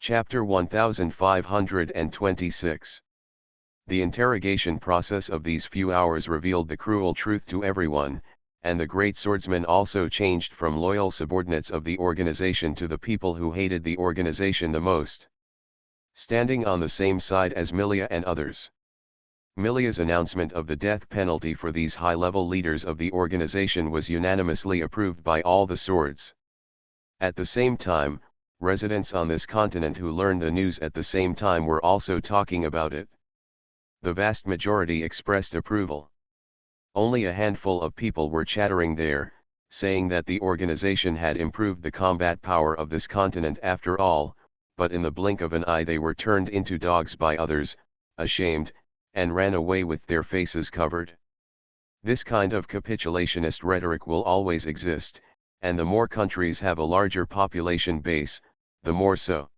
Chapter 1526. The interrogation process of these few hours revealed the cruel truth to everyone, and the great swordsman also changed from loyal subordinates of the organization to the people who hated the organization the most. Standing on the same side as Milia and others. Milia's announcement of the death penalty for these high-level leaders of the organization was unanimously approved by all the swords. At the same time, residents on this continent who learned the news at the same time were also talking about it. The vast majority expressed approval. Only a handful of people were chattering there, saying that the organization had improved the combat power of this continent after all, but in the blink of an eye they were turned into dogs by others, ashamed, and ran away with their faces covered. This kind of capitulationist rhetoric will always exist, and the more countries have a larger population base, the more so.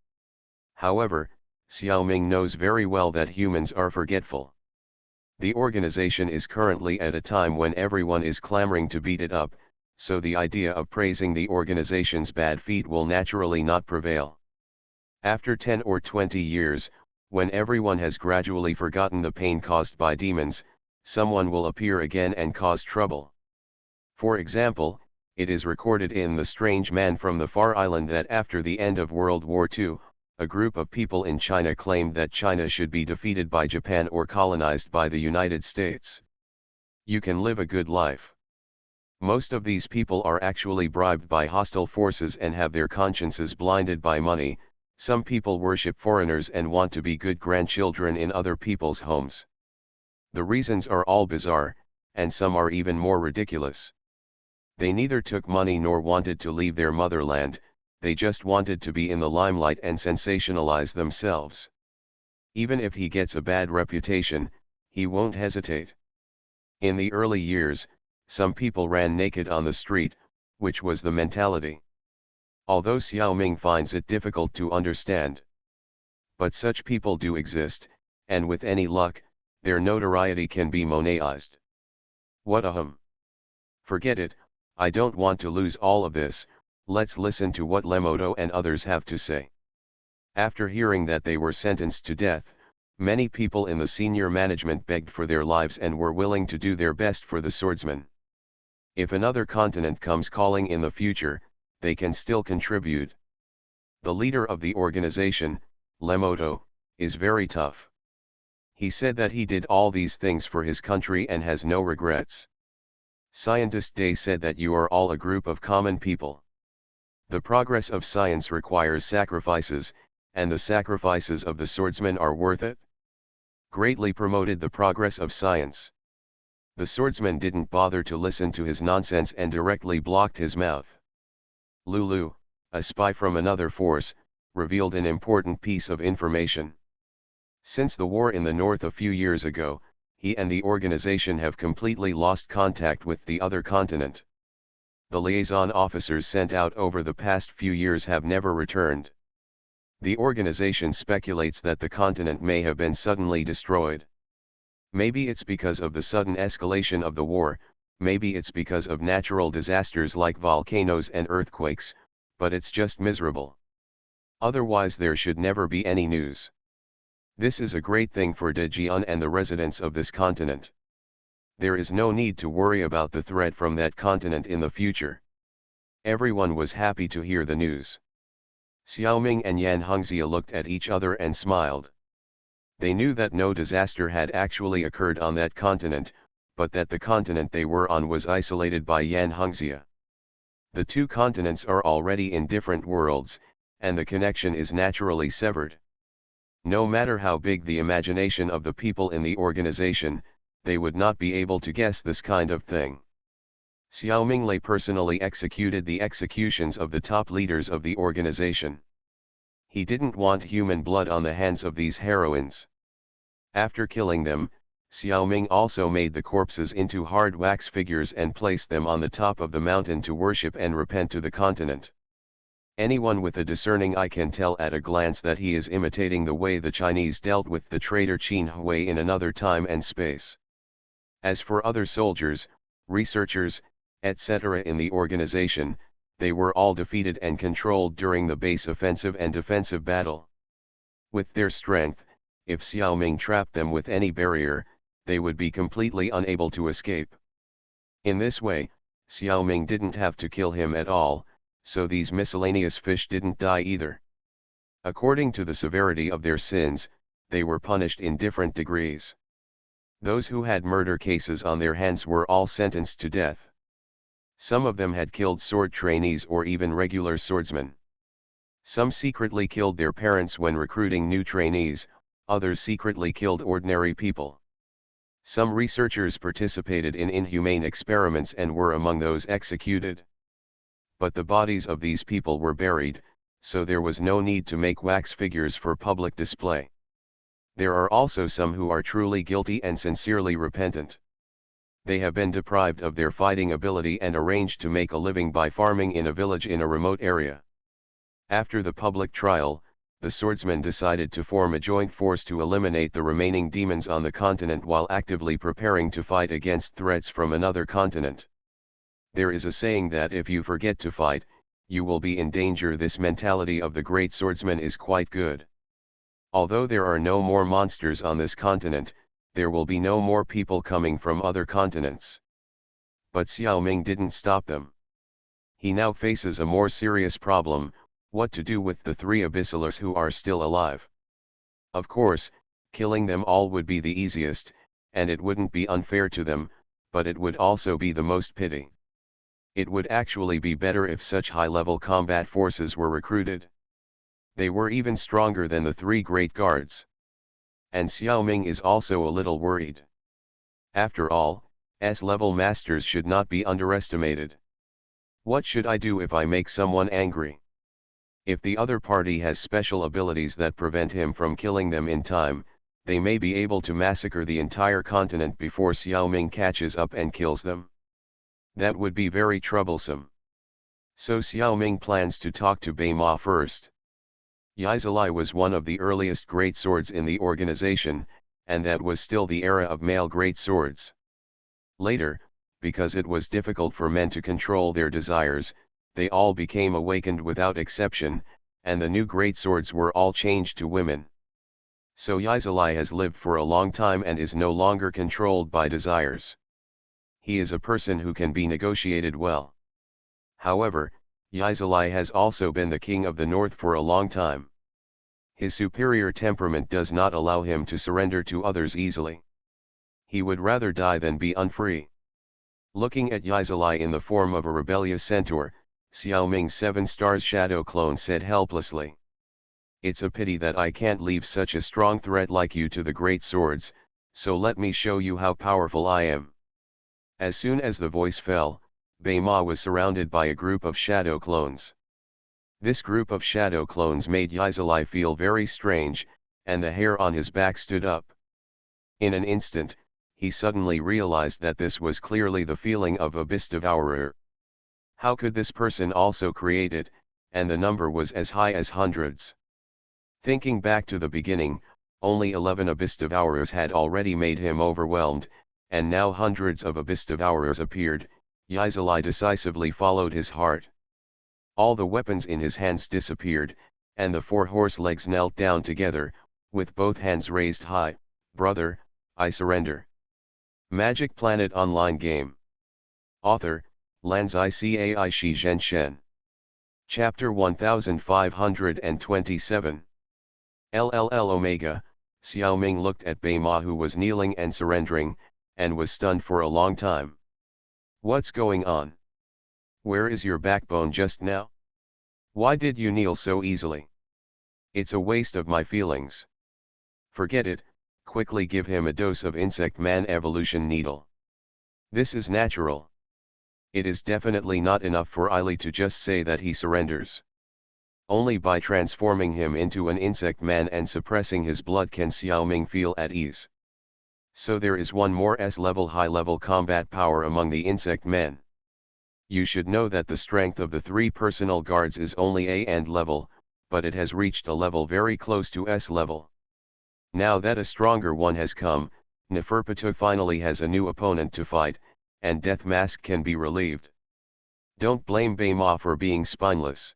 However, Xiaoming knows very well that humans are forgetful. The organization is currently at a time when everyone is clamoring to beat it up, so the idea of praising the organization's bad feat will naturally not prevail. After 10 or 20 years, when everyone has gradually forgotten the pain caused by demons, someone will appear again and cause trouble. For example, it is recorded in The Strange Man from the Far Island that after the end of World War II, a group of people in China claimed that China should be defeated by Japan or colonized by the United States. You can live a good life. Most of these people are actually bribed by hostile forces and have their consciences blinded by money. Some people worship foreigners and want to be good grandchildren in other people's homes. The reasons are all bizarre, and some are even more ridiculous. They neither took money nor wanted to leave their motherland, they just wanted to be in the limelight and sensationalize themselves. Even if he gets a bad reputation, he won't hesitate. In the early years, some people ran naked on the street, which was the mentality. Although Xiaoming finds it difficult to understand. But such people do exist, and with any luck, their notoriety can be monetized. What a hum. Forget it, I don't want to lose all of this, let's listen to what Lemoto and others have to say. After hearing that they were sentenced to death, many people in the senior management begged for their lives and were willing to do their best for the swordsman. If another continent comes calling in the future, they can still contribute. The leader of the organization, Lemoto, is very tough. He said that he did all these things for his country and has no regrets. Scientist Day said that you are all a group of common people. The progress of science requires sacrifices, and the sacrifices of the swordsman are worth it. Greatly promoted the progress of science. The swordsman didn't bother to listen to his nonsense and directly blocked his mouth. Lulu, a spy from another force, revealed an important piece of information. Since the war in the north a few years ago, he and the organization have completely lost contact with the other continent. The liaison officers sent out over the past few years have never returned. The organization speculates that the continent may have been suddenly destroyed. Maybe it's because of the sudden escalation of the war, maybe it's because of natural disasters like volcanoes and earthquakes, but it's just miserable. Otherwise there should never be any news. This is a great thing for Dejian and the residents of this continent. There is no need to worry about the threat from that continent in the future. Everyone was happy to hear the news. Xiaoming and Yan Hongxia looked at each other and smiled. They knew that no disaster had actually occurred on that continent, but that the continent they were on was isolated by Yan Hongxia. The two continents are already in different worlds, and the connection is naturally severed. No matter how big the imagination of the people in the organization, they would not be able to guess this kind of thing. Xiaoming Lei personally executed the executions of the top leaders of the organization. He didn't want human blood on the hands of these heroines. After killing them, Xiaoming also made the corpses into hard wax figures and placed them on the top of the mountain to worship and repent to the continent. Anyone with a discerning eye can tell at a glance that he is imitating the way the Chinese dealt with the traitor Qin Hui in another time and space. As for other soldiers, researchers, etc. in the organization, they were all defeated and controlled during the base offensive and defensive battle. With their strength, if Xiaoming trapped them with any barrier, they would be completely unable to escape. In this way, Xiaoming didn't have to kill him at all, so these miscellaneous fish didn't die either. According to the severity of their sins, they were punished in different degrees. Those who had murder cases on their hands were all sentenced to death. Some of them had killed sword trainees or even regular swordsmen. Some secretly killed their parents when recruiting new trainees, others secretly killed ordinary people. Some researchers participated in inhumane experiments and were among those executed. But the bodies of these people were buried, so there was no need to make wax figures for public display. There are also some who are truly guilty and sincerely repentant. They have been deprived of their fighting ability and arranged to make a living by farming in a village in a remote area. After the public trial, the swordsmen decided to form a joint force to eliminate the remaining demons on the continent while actively preparing to fight against threats from another continent. There is a saying that if you forget to fight, you will be in danger. This mentality of the great swordsman is quite good. Although there are no more monsters on this continent, there will be no more people coming from other continents. But Xiao Ming didn't stop them. He now faces a more serious problem: what to do with the 3 abyssalists who are still alive. Of course, killing them all would be the easiest, and it wouldn't be unfair to them, but it would also be the most pity. It would actually be better if such high-level combat forces were recruited. They were even stronger than the 3 great guards. And Xiao Ming is also a little worried. After all, S-level masters should not be underestimated. What should I do if I make someone angry? If the other party has special abilities that prevent him from killing them in time, they may be able to massacre the entire continent before Xiao Ming catches up and kills them. That would be very troublesome. So Xiao Ming plans to talk to Bei Ma first. Yizali was one of the earliest great swords in the organization, and that was still the era of male great swords. Later, because it was difficult for men to control their desires, they all became awakened without exception, and the new great swords were all changed to women. So Yizali has lived for a long time and is no longer controlled by desires. He is a person who can be negotiated well. However, Yizali has also been the king of the north for a long time. His superior temperament does not allow him to surrender to others easily. He would rather die than be unfree. Looking at Yizali in the form of a rebellious centaur, Xiao Ming's 7 stars shadow clone said helplessly. It's a pity that I can't leave such a strong threat like you to the great swords, so let me show you how powerful I am. As soon as the voice fell, Bei Ma was surrounded by a group of shadow clones. This group of shadow clones made Yizali feel very strange, and the hair on his back stood up. In an instant, he suddenly realized that this was clearly the feeling of a beast devourer. How could this person also create it, and the number was as high as hundreds? Thinking back to the beginning, only 11 abyss devourers had already made him overwhelmed, and now hundreds of abyss devourers appeared. Yizali decisively followed his heart. All the weapons in his hands disappeared, and the 4 horse legs knelt down together, with both hands raised high. Brother, I surrender. Magic Planet Online Game. Author, Lanzai Cai Shi Zhenshen. Chapter 1527. LLL Omega. Xiao Ming looked at Bei Ma, who was kneeling and surrendering, and was stunned for a long time. What's going on? Where is your backbone just now? Why did you kneel so easily? It's a waste of my feelings. Forget it, quickly give him a dose of Insect Man Evolution Needle. This is natural. It is definitely not enough for Ili to just say that he surrenders. Only by transforming him into an insect man and suppressing his blood can Xiao Ming feel at ease. So there is one more S-level high-level combat power among the insect men. You should know that the strength of the 3 personal guards is only A and level, but it has reached a level very close to S level. Now that a stronger one has come, Neferpitou finally has a new opponent to fight, and Death Mask can be relieved. Don't blame Bei Ma for being spineless.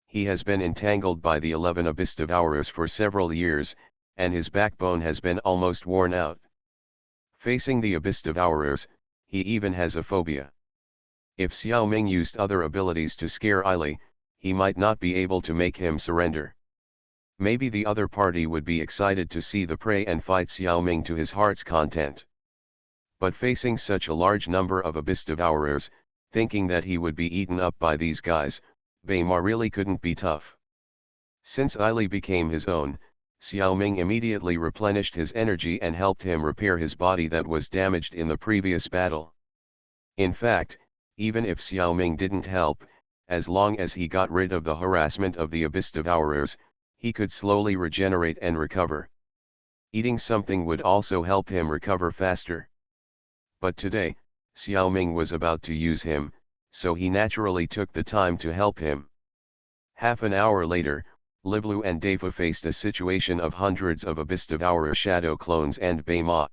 He has been entangled by the 11 abyss devourers for several years, and his backbone has been almost worn out. Facing the abyss devourers, he even has a phobia. If Xiao Ming used other abilities to scare Ili, he might not be able to make him surrender. Maybe the other party would be excited to see the prey and fight Xiao Ming to his heart's content. But facing such a large number of abyss devourers, thinking that he would be eaten up by these guys, Bei Ma really couldn't be tough. Since Ili became his own, Xiao Ming immediately replenished his energy and helped him repair his body that was damaged in the previous battle. In fact, even if Xiao Ming didn't help, as long as he got rid of the harassment of the abyss devourers, he could slowly regenerate and recover. Eating something would also help him recover faster. But today, Xiaoming was about to use him, so he naturally took the time to help him. Half an hour later, Livlu and Dafa faced a situation of hundreds of Abyss Devourer shadow clones and Bei Ma.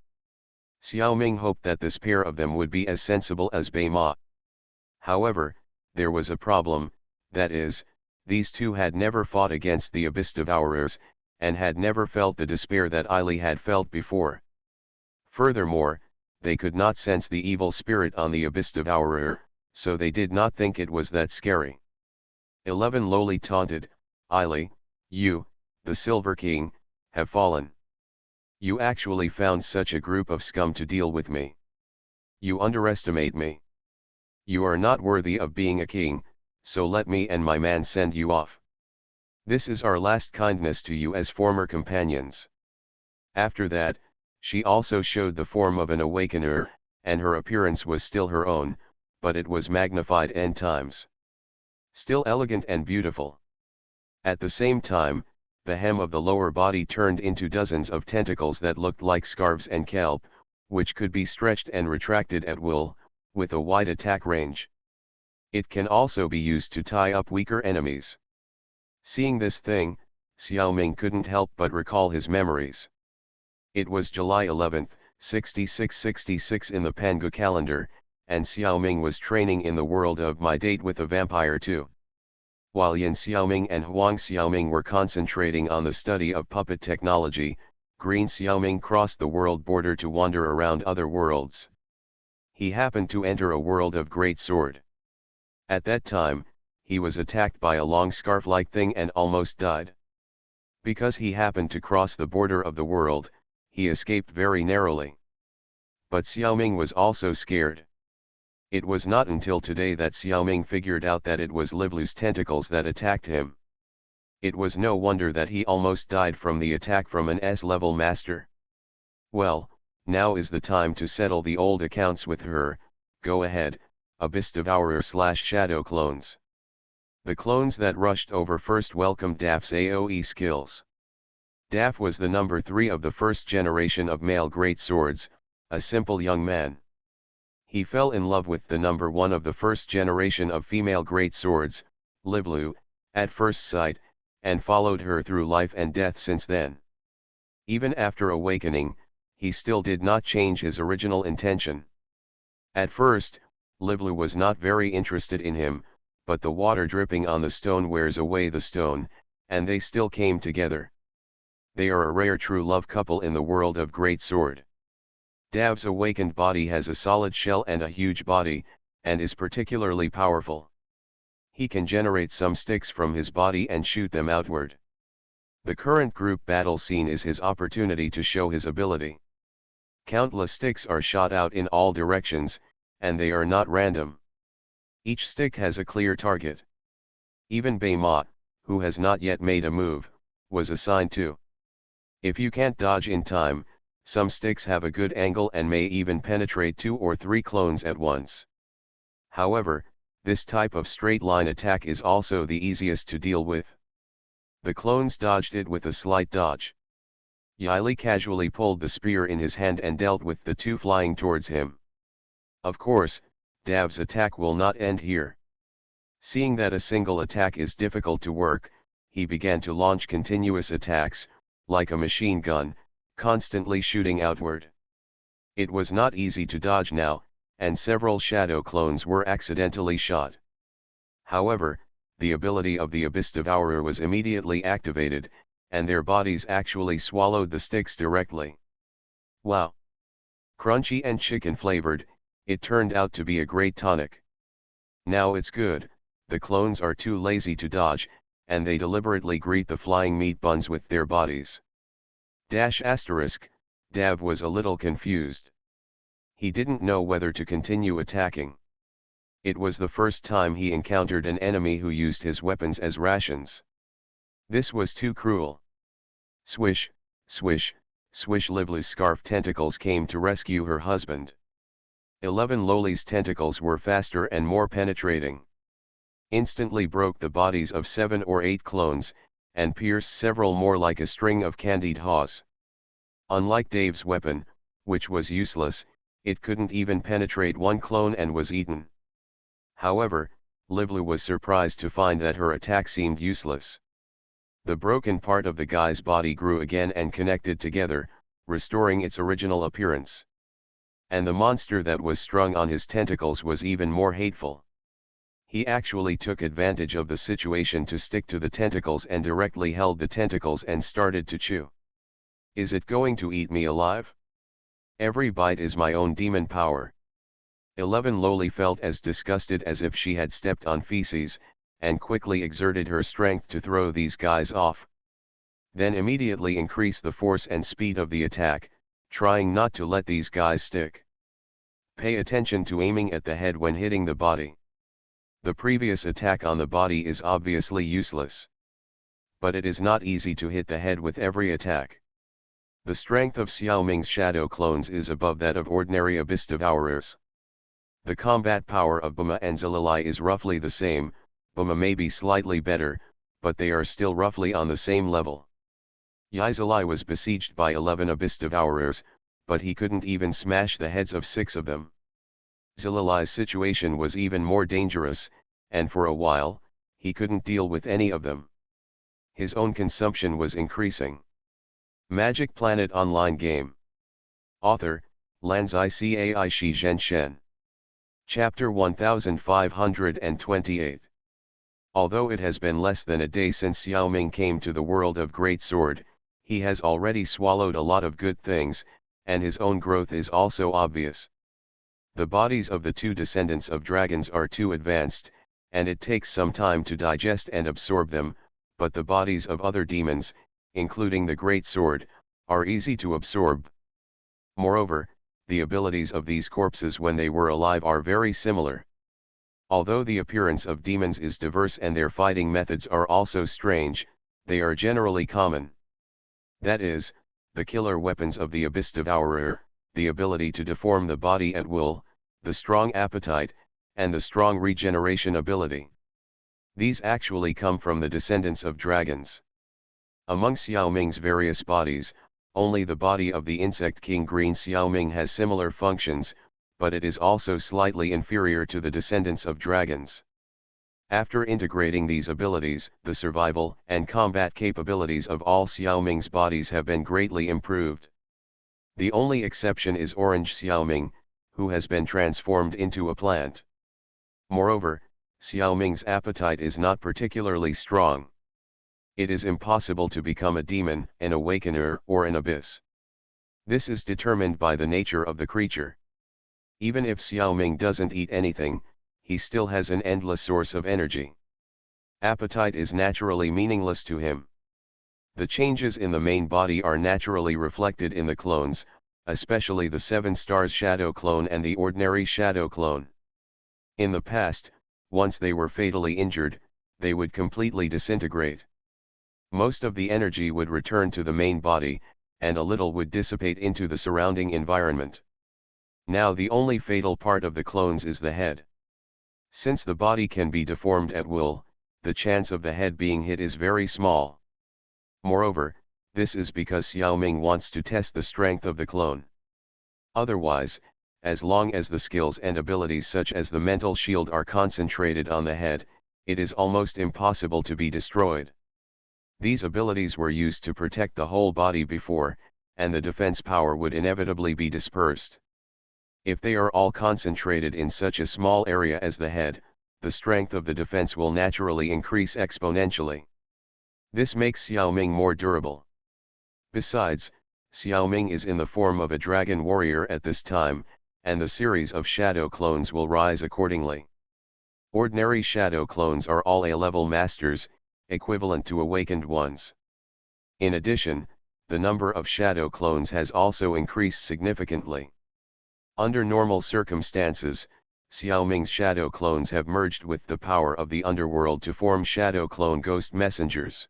Xiaoming hoped that this pair of them would be as sensible as Bei Ma. However, there was a problem, that is, these two had never fought against the Abyss Devourers, and had never felt the despair that Eili had felt before. Furthermore, they could not sense the evil spirit on the Abyss Devourer, so they did not think it was that scary. 11 lowly taunted, Eili, you, the Silver King, have fallen. You actually found such a group of scum to deal with me. You underestimate me. You are not worthy of being a king, so let me and my man send you off. This is our last kindness to you as former companions. After that, she also showed the form of an awakener, and her appearance was still her own, but it was magnified n times. Still elegant and beautiful. At the same time, the hem of the lower body turned into dozens of tentacles that looked like scarves and kelp, which could be stretched and retracted at will, with a wide attack range. It can also be used to tie up weaker enemies. Seeing this thing, Xiaoming couldn't help but recall his memories. It was July 11, 6666 in the Pangu calendar, and Xiaoming was training in the world of My Date with a Vampire 2. While Yin Xiaoming and Huang Xiaoming were concentrating on the study of puppet technology, Green Xiaoming crossed the world border to wander around other worlds. He happened to enter a world of great sword. At that time, he was attacked by a long scarf-like thing and almost died. Because he happened to cross the border of the world, he escaped very narrowly. But Xiaoming was also scared. It was not until today that Xiaoming figured out that it was Livlu's tentacles that attacked him. It was no wonder that he almost died from the attack from an S-level master. Well, now is the time to settle the old accounts with her. Go ahead, Abyss Devourer/Shadow clones. The clones that rushed over first welcomed Daf's AoE skills. Daf was the number 3 of the first generation of male greatswords, a simple young man. He fell in love with the number 1 of the first generation of female greatswords, Livlu, at first sight, and followed her through life and death since then. Even after awakening, he still did not change his original intention. At first, Livlu was not very interested in him, but the water dripping on the stone wears away the stone, and they still came together. They are a rare true love couple in the world of greatsword. Dav's awakened body has a solid shell and a huge body, and is particularly powerful. He can generate some sticks from his body and shoot them outward. The current group battle scene is his opportunity to show his ability. Countless sticks are shot out in all directions, and they are not random. Each stick has a clear target. Even Bei Ma, who has not yet made a move, was assigned to. If you can't dodge in time, some sticks have a good angle and may even penetrate 2 or 3 clones at once. However, this type of straight line attack is also the easiest to deal with. The clones dodged it with a slight dodge. Eili casually pulled the spear in his hand and dealt with the 2 flying towards him. Of course, Dav's attack will not end here. Seeing that a single attack is difficult to work, he began to launch continuous attacks, like a machine gun, constantly shooting outward. It was not easy to dodge now, and several shadow clones were accidentally shot. However, the ability of the Abyss Devourer was immediately activated, and their bodies actually swallowed the sticks directly. Wow! Crunchy and chicken flavored, it turned out to be a great tonic. Now it's good, the clones are too lazy to dodge, and they deliberately greet the flying meat buns with their bodies. Dav was a little confused. He didn't know whether to continue attacking. It was the first time he encountered an enemy who used his weapons as rations. This was too cruel. Swish, swish, swish. Livlu's scarf tentacles came to rescue her husband. 11 Loli's tentacles were faster and more penetrating. Instantly broke the bodies of 7 or 8 clones, and pierced several more like a string of candied haws. Unlike Dave's weapon, which was useless, It couldn't even penetrate one clone and was eaten. However, Livlu was surprised to find that her attack seemed useless. The broken part of the guy's body grew again and connected together, restoring its original appearance. And the monster that was strung on his tentacles was even more hateful. He actually took advantage of the situation to stick to the tentacles and directly held the tentacles and started to chew. Is it going to eat me alive? Every bite is my own demon power. 11 Loli felt as disgusted as if she had stepped on feces, and quickly exerted her strength to throw these guys off. Then immediately increase the force and speed of the attack, trying not to let these guys stick. Pay attention to aiming at the head when hitting the body. The previous attack on the body is obviously useless. But it is not easy to hit the head with every attack. The strength of Xiaoming's shadow clones is above that of ordinary abyss devourers. The combat power of Buma and Zilili is roughly the same. Buma may be slightly better, but they are still roughly on the same level. Yizali was besieged by 11 abyss devourers, but he couldn't even smash the heads of 6 of them. Zilili's situation was even more dangerous, and for a while, he couldn't deal with any of them. His own consumption was increasing. Magic Planet Online Game. Author, Lanzai Cai Shi Zhen Shen. Chapter 1528. Although it has been less than a day since Xiaoming came to the world of Great Sword, he has already swallowed a lot of good things, and his own growth is also obvious. The bodies of the 2 descendants of dragons are too advanced, and it takes some time to digest and absorb them, but the bodies of other demons, including the Great Sword, are easy to absorb. Moreover, the abilities of these corpses when they were alive are very similar. Although the appearance of demons is diverse and their fighting methods are also strange, they are generally common. That is, the killer weapons of the Abyss Devourer, the ability to deform the body at will, the strong appetite, and the strong regeneration ability. These actually come from the descendants of dragons. Among Xiaoming's various bodies, only the body of the insect king Green Xiaoming has similar functions, but it is also slightly inferior to the descendants of dragons. After integrating these abilities, the survival and combat capabilities of all Xiaoming's bodies have been greatly improved. The only exception is Orange Xiaoming, who has been transformed into a plant. Moreover, Xiaoming's appetite is not particularly strong. It is impossible to become a demon, an awakener, or an abyss. This is determined by the nature of the creature. Even if Xiaoming doesn't eat anything, he still has an endless source of energy. Appetite is naturally meaningless to him. The changes in the main body are naturally reflected in the clones, especially the 7 stars shadow clone and the ordinary shadow clone. In the past, once they were fatally injured, they would completely disintegrate. Most of the energy would return to the main body, and a little would dissipate into the surrounding environment. Now the only fatal part of the clones is the head. Since the body can be deformed at will, the chance of the head being hit is very small. Moreover, this is because Xiaoming wants to test the strength of the clone. Otherwise, as long as the skills and abilities such as the mental shield are concentrated on the head, it is almost impossible to be destroyed. These abilities were used to protect the whole body before, and the defense power would inevitably be dispersed. If they are all concentrated in such a small area as the head, the strength of the defense will naturally increase exponentially. This makes Xiaoming more durable. Besides, Xiaoming is in the form of a dragon warrior at this time, and the series of shadow clones will rise accordingly. Ordinary shadow clones are all A-level masters, equivalent to awakened ones. In addition, the number of shadow clones has also increased significantly. Under normal circumstances, Xiaoming's shadow clones have merged with the power of the underworld to form shadow clone ghost messengers.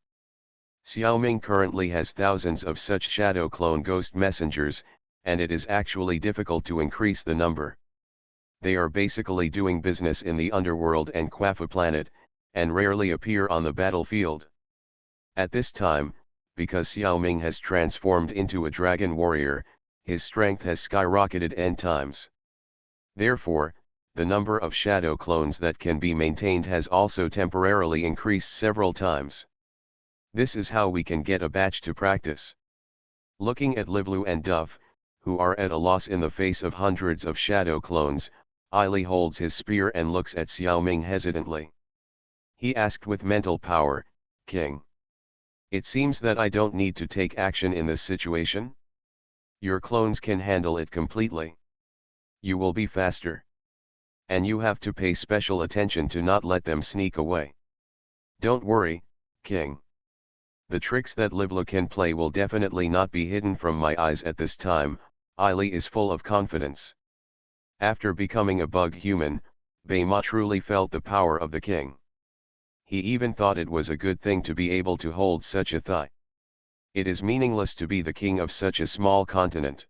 Xiaoming currently has thousands of such shadow clone ghost messengers, and it is actually difficult to increase the number. They are basically doing business in the underworld and Quafa planet, and rarely appear on the battlefield. At this time, because Xiaoming has transformed into a dragon warrior, his strength has skyrocketed n times. Therefore, the number of shadow clones that can be maintained has also temporarily increased several times. This is how we can get a batch to practice. Looking at Livlu and Duff, who are at a loss in the face of hundreds of shadow clones, Aili holds his spear and looks at Xiaoming hesitantly. He asked with mental power, "King, it seems that I don't need to take action in this situation? Your clones can handle it completely. You will be faster. And you have to pay special attention to not let them sneak away. Don't worry, King. The tricks that Livlu can play will definitely not be hidden from my eyes at this time." Aili is full of confidence. After becoming a bug human, Beima truly felt the power of the king. He even thought it was a good thing to be able to hold such a thigh. It is meaningless to be the king of such a small continent.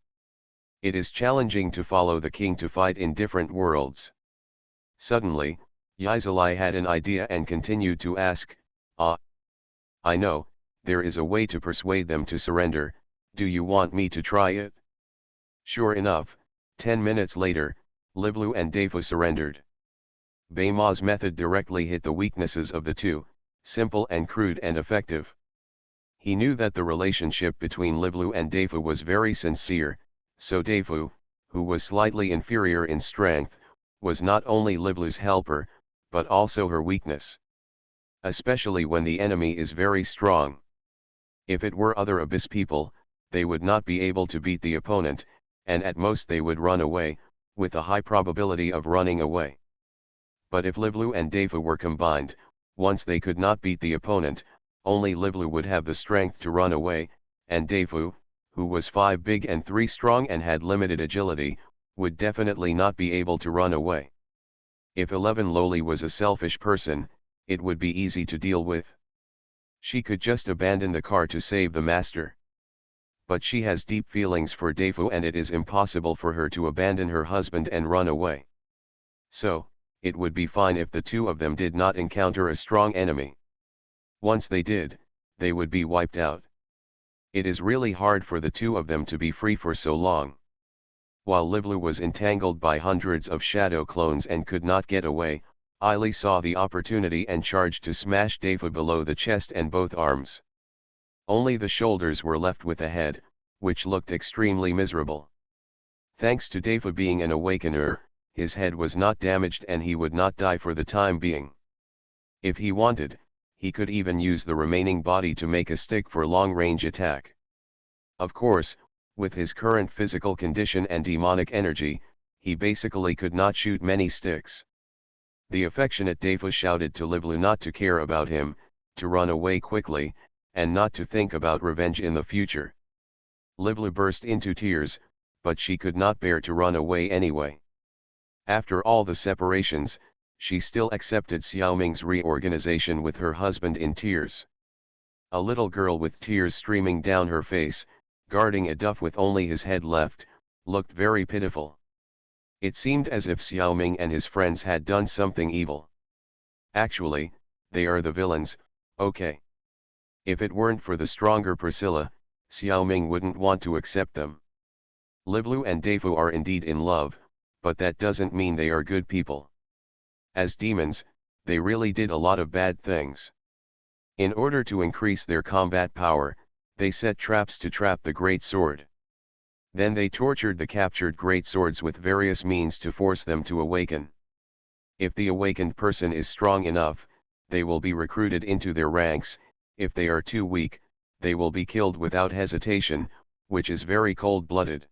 It is challenging to follow the king to fight in different worlds. Suddenly, Yizali had an idea and continued to ask, I know, there is a way to persuade them to surrender. Do you want me to try it?" Sure enough, 10 minutes later, Livlu and Defu surrendered. Beima's method directly hit the weaknesses of the two, simple and crude and effective. He knew that the relationship between Livlu and Defu was very sincere, so Defu, who was slightly inferior in strength, was not only Livlu's helper, but also her weakness. Especially when the enemy is very strong. If it were other Abyss people, they would not be able to beat the opponent, and at most they would run away, with a high probability of running away. But if Livlu and Defu were combined, once they could not beat the opponent, only Livlu would have the strength to run away, and Defu, who was 5 big and 3 strong and had limited agility, would definitely not be able to run away. If 11 Loli was a selfish person, it would be easy to deal with. She could just abandon the car to save the master. But she has deep feelings for Defu and it is impossible for her to abandon her husband and run away. So, it would be fine if the two of them did not encounter a strong enemy. Once they did, they would be wiped out. It is really hard for the two of them to be free for so long. While Livlu was entangled by hundreds of shadow clones and could not get away, Aili saw the opportunity and charged to smash Defu below the chest and both arms. Only the shoulders were left with the head, which looked extremely miserable. Thanks to Defu being an awakener, his head was not damaged and he would not die for the time being. If he wanted, he could even use the remaining body to make a stick for long-range attack. Of course, with his current physical condition and demonic energy, he basically could not shoot many sticks. The affectionate Defu shouted to Livlu not to care about him, to run away quickly, and not to think about revenge in the future. Livlu burst into tears, but she could not bear to run away anyway. After all the separations, she still accepted Xiaoming's reorganization with her husband in tears. A little girl with tears streaming down her face, guarding a duff with only his head left, looked very pitiful. It seemed as if Xiaoming and his friends had done something evil. Actually, they are the villains, okay. If it weren't for the stronger Priscilla, Xiaoming wouldn't want to accept them. Livlu and Defu are indeed in love, but that doesn't mean they are good people. As demons, they really did a lot of bad things. In order to increase their combat power, they set traps to trap the Great Sword. Then they tortured the captured Great Swords with various means to force them to awaken. If the awakened person is strong enough, they will be recruited into their ranks. If they are too weak, they will be killed without hesitation, which is very cold-blooded.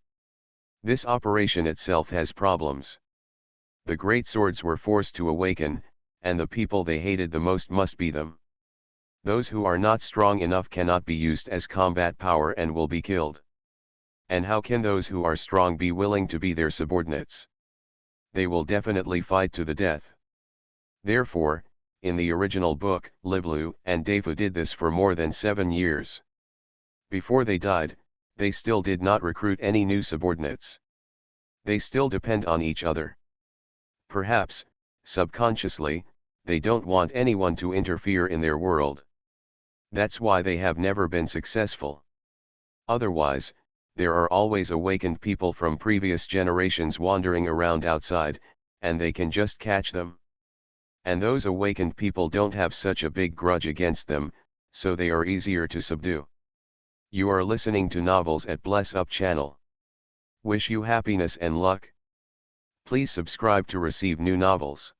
This operation itself has problems. The Great Swords were forced to awaken, and the people they hated the most must be them. Those who are not strong enough cannot be used as combat power and will be killed. And how can those who are strong be willing to be their subordinates? They will definitely fight to the death. Therefore, in the original book, Livlu and Defu did this for more than 7 years. Before they died, they still did not recruit any new subordinates. They still depend on each other. Perhaps, subconsciously, they don't want anyone to interfere in their world. That's why they have never been successful. Otherwise, there are always awakened people from previous generations wandering around outside, and they can just catch them. And those awakened people don't have such a big grudge against them, so they are easier to subdue. You are listening to Novels at Bless Up channel. Wish you happiness and luck. Please subscribe to receive new novels.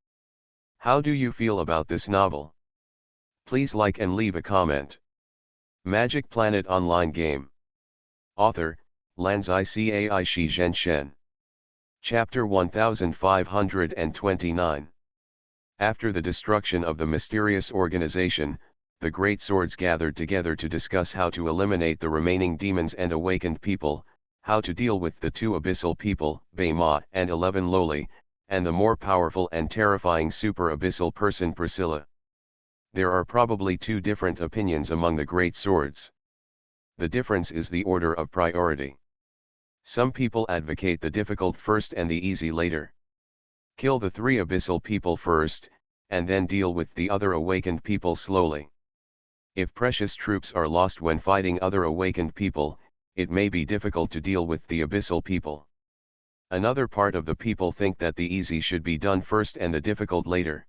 How do you feel about this novel? Please like and leave a comment. Magic Planet Online Game. Author, Lanzai Cai Shi Zhenshen. Chapter 1529. After the destruction of the mysterious organization, the great swords gathered together to discuss how to eliminate the remaining demons and awakened people, how to deal with the two abyssal people, Beima and 11 Loli, and the more powerful and terrifying super abyssal person Priscilla. There are probably two different opinions among the great swords. The difference is the order of priority. Some people advocate the difficult first and the easy later. Kill the three abyssal people first, and then deal with the other awakened people slowly. If precious troops are lost when fighting other awakened people, it may be difficult to deal with the abyssal people. Another part of the people think that the easy should be done first and the difficult later.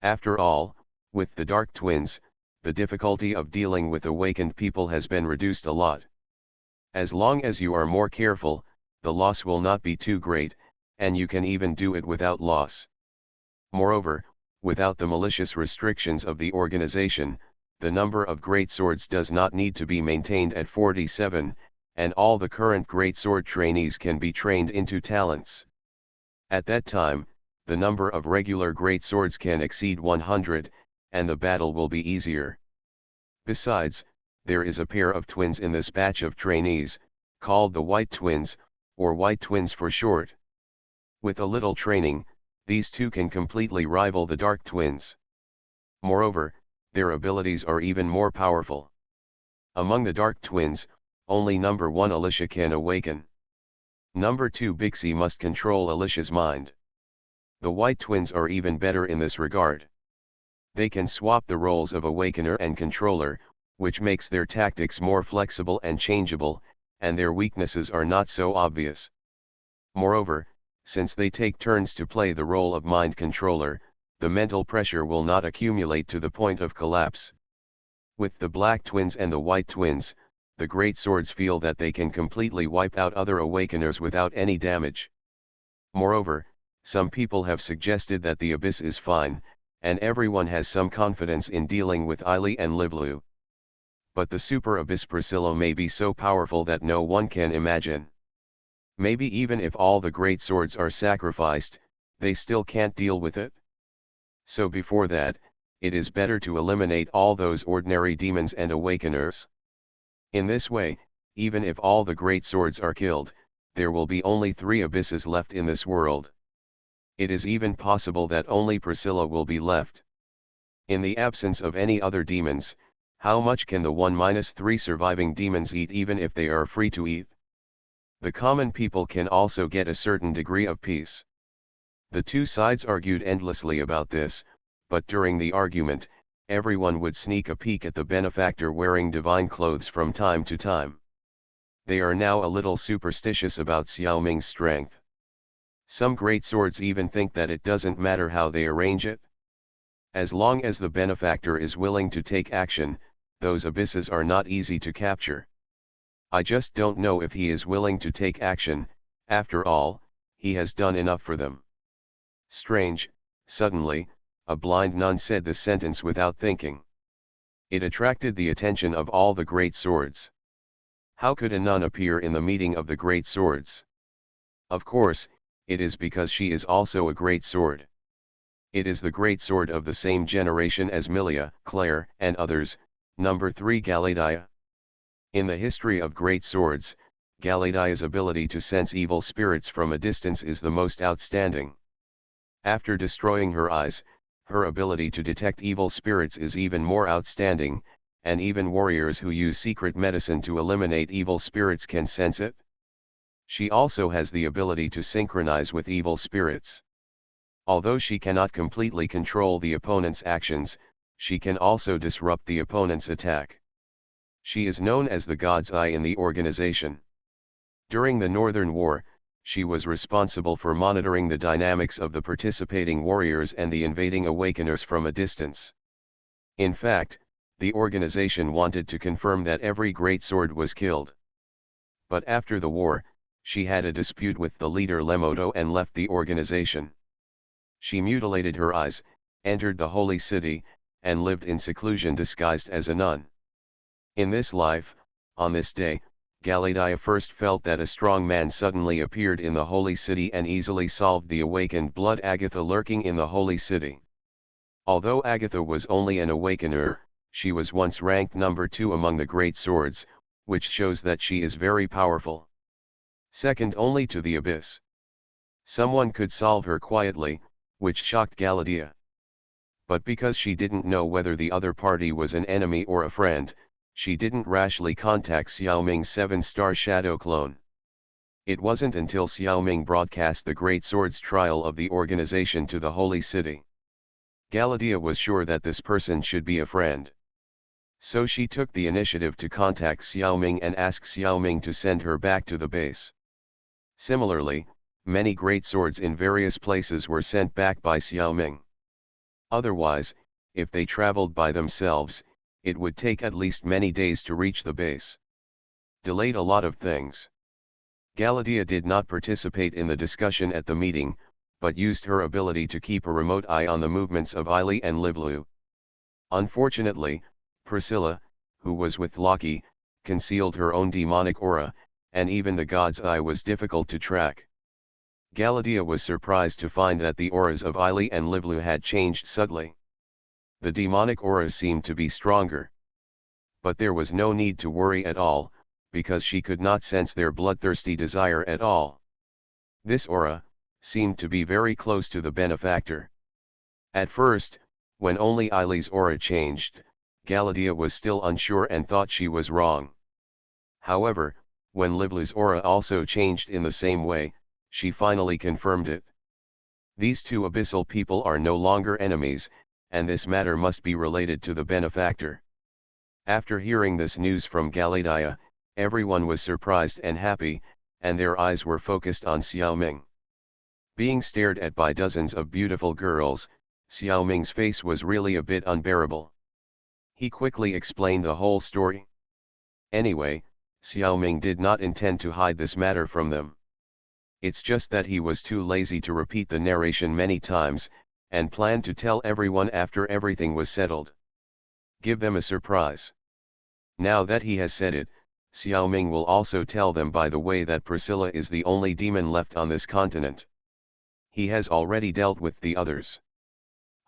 After all, with the Dark Twins, the difficulty of dealing with awakened people has been reduced a lot. As long as you are more careful, the loss will not be too great, and you can even do it without loss. Moreover, without the malicious restrictions of the organization, the number of great swords does not need to be maintained at 47, and all the current great sword trainees can be trained into talents. At that time, the number of regular great swords can exceed 100, and the battle will be easier. Besides, there is a pair of twins in this batch of trainees, called the White Twins, or White Twins for short. With a little training, these two can completely rival the Dark Twins. Moreover, their abilities are even more powerful. Among the Dark Twins, only number 1 Alicia can awaken. Number 2 Bixie must control Alicia's mind. The White Twins are even better in this regard. They can swap the roles of awakener and controller, which makes their tactics more flexible and changeable, and their weaknesses are not so obvious. Moreover, since they take turns to play the role of mind controller, the mental pressure will not accumulate to the point of collapse. With the Black Twins and the White Twins, the great swords feel that they can completely wipe out other awakeners without any damage. Moreover, some people have suggested that the Abyss is fine, and everyone has some confidence in dealing with Eily and Livlu. But the Super Abyss Priscilla may be so powerful that no one can imagine. Maybe even if all the great swords are sacrificed, they still can't deal with it. So before that, it is better to eliminate all those ordinary demons and awakeners. In this way, even if all the great swords are killed, there will be only 3 abysses left in this world. It is even possible that only Priscilla will be left. In the absence of any other demons, how much can the 1-3 surviving demons eat even if they are free to eat? The common people can also get a certain degree of peace. The two sides argued endlessly about this, but during the argument, everyone would sneak a peek at the benefactor wearing divine clothes from time to time. They are now a little superstitious about Xiaoming's strength. Some great swords even think that it doesn't matter how they arrange it. As long as the benefactor is willing to take action, those abysses are not easy to capture. I just don't know if he is willing to take action. After all, he has done enough for them. Strange, suddenly, a blind nun said the sentence without thinking. It attracted the attention of all the great swords. How could a nun appear in the meeting of the great swords? Of course, it is because she is also a great sword. It is the great sword of the same generation as Milia, Claire, and others, number 3 Galadia. In the history of great swords, Galadia's ability to sense evil spirits from a distance is the most outstanding. After destroying her eyes, her ability to detect evil spirits is even more outstanding, and even warriors who use secret medicine to eliminate evil spirits can sense it. She also has the ability to synchronize with evil spirits. Although she cannot completely control the opponent's actions, she can also disrupt the opponent's attack. She is known as the God's Eye in the organization. During the Northern War, she was responsible for monitoring the dynamics of the participating warriors and the invading awakeners from a distance. In fact, the organization wanted to confirm that every great sword was killed. But after the war, she had a dispute with the leader Lemoto and left the organization. She mutilated her eyes, entered the holy city, and lived in seclusion disguised as a nun. In this life, on this day, Galatea first felt that a strong man suddenly appeared in the holy city and easily solved the awakened blood Agatha lurking in the holy city. Although Agatha was only an awakener, she was once ranked number 2 among the great swords, which shows that she is very powerful. Second only to the abyss. Someone could solve her quietly, which shocked Galatea. But because she didn't know whether the other party was an enemy or a friend, she didn't rashly contact Xiaoming's 7-star shadow clone. It wasn't until Xiaoming broadcast the Great Sword's trial of the organization to the Holy City. Galatea was sure that this person should be a friend. So she took the initiative to contact Xiaoming and ask Xiaoming to send her back to the base. Similarly, many great swords in various places were sent back by Xiaoming. Otherwise, if they traveled by themselves, it would take at least many days to reach the base. Delayed a lot of things. Galatea did not participate in the discussion at the meeting, but used her ability to keep a remote eye on the movements of Eily and Livlu. Unfortunately, Priscilla, who was with Loki, concealed her own demonic aura, and even the god's eye was difficult to track. Galatea was surprised to find that the auras of Eily and Livlu had changed subtly. The demonic auras seemed to be stronger. But there was no need to worry at all, because she could not sense their bloodthirsty desire at all. This aura seemed to be very close to the benefactor. At first, when only Eily's aura changed, Galatea was still unsure and thought she was wrong. However, when Livlu's aura also changed in the same way, she finally confirmed it. These two abyssal people are no longer enemies, and this matter must be related to the benefactor. After hearing this news from Galatea, everyone was surprised and happy, and their eyes were focused on Xiaoming. Being stared at by dozens of beautiful girls, Xiaoming's face was really a bit unbearable. He quickly explained the whole story. Anyway, Xiaoming did not intend to hide this matter from them. It's just that he was too lazy to repeat the narration many times, and planned to tell everyone after everything was settled. Give them a surprise. Now that he has said it, Xiaoming will also tell them by the way that Priscilla is the only demon left on this continent. He has already dealt with the others.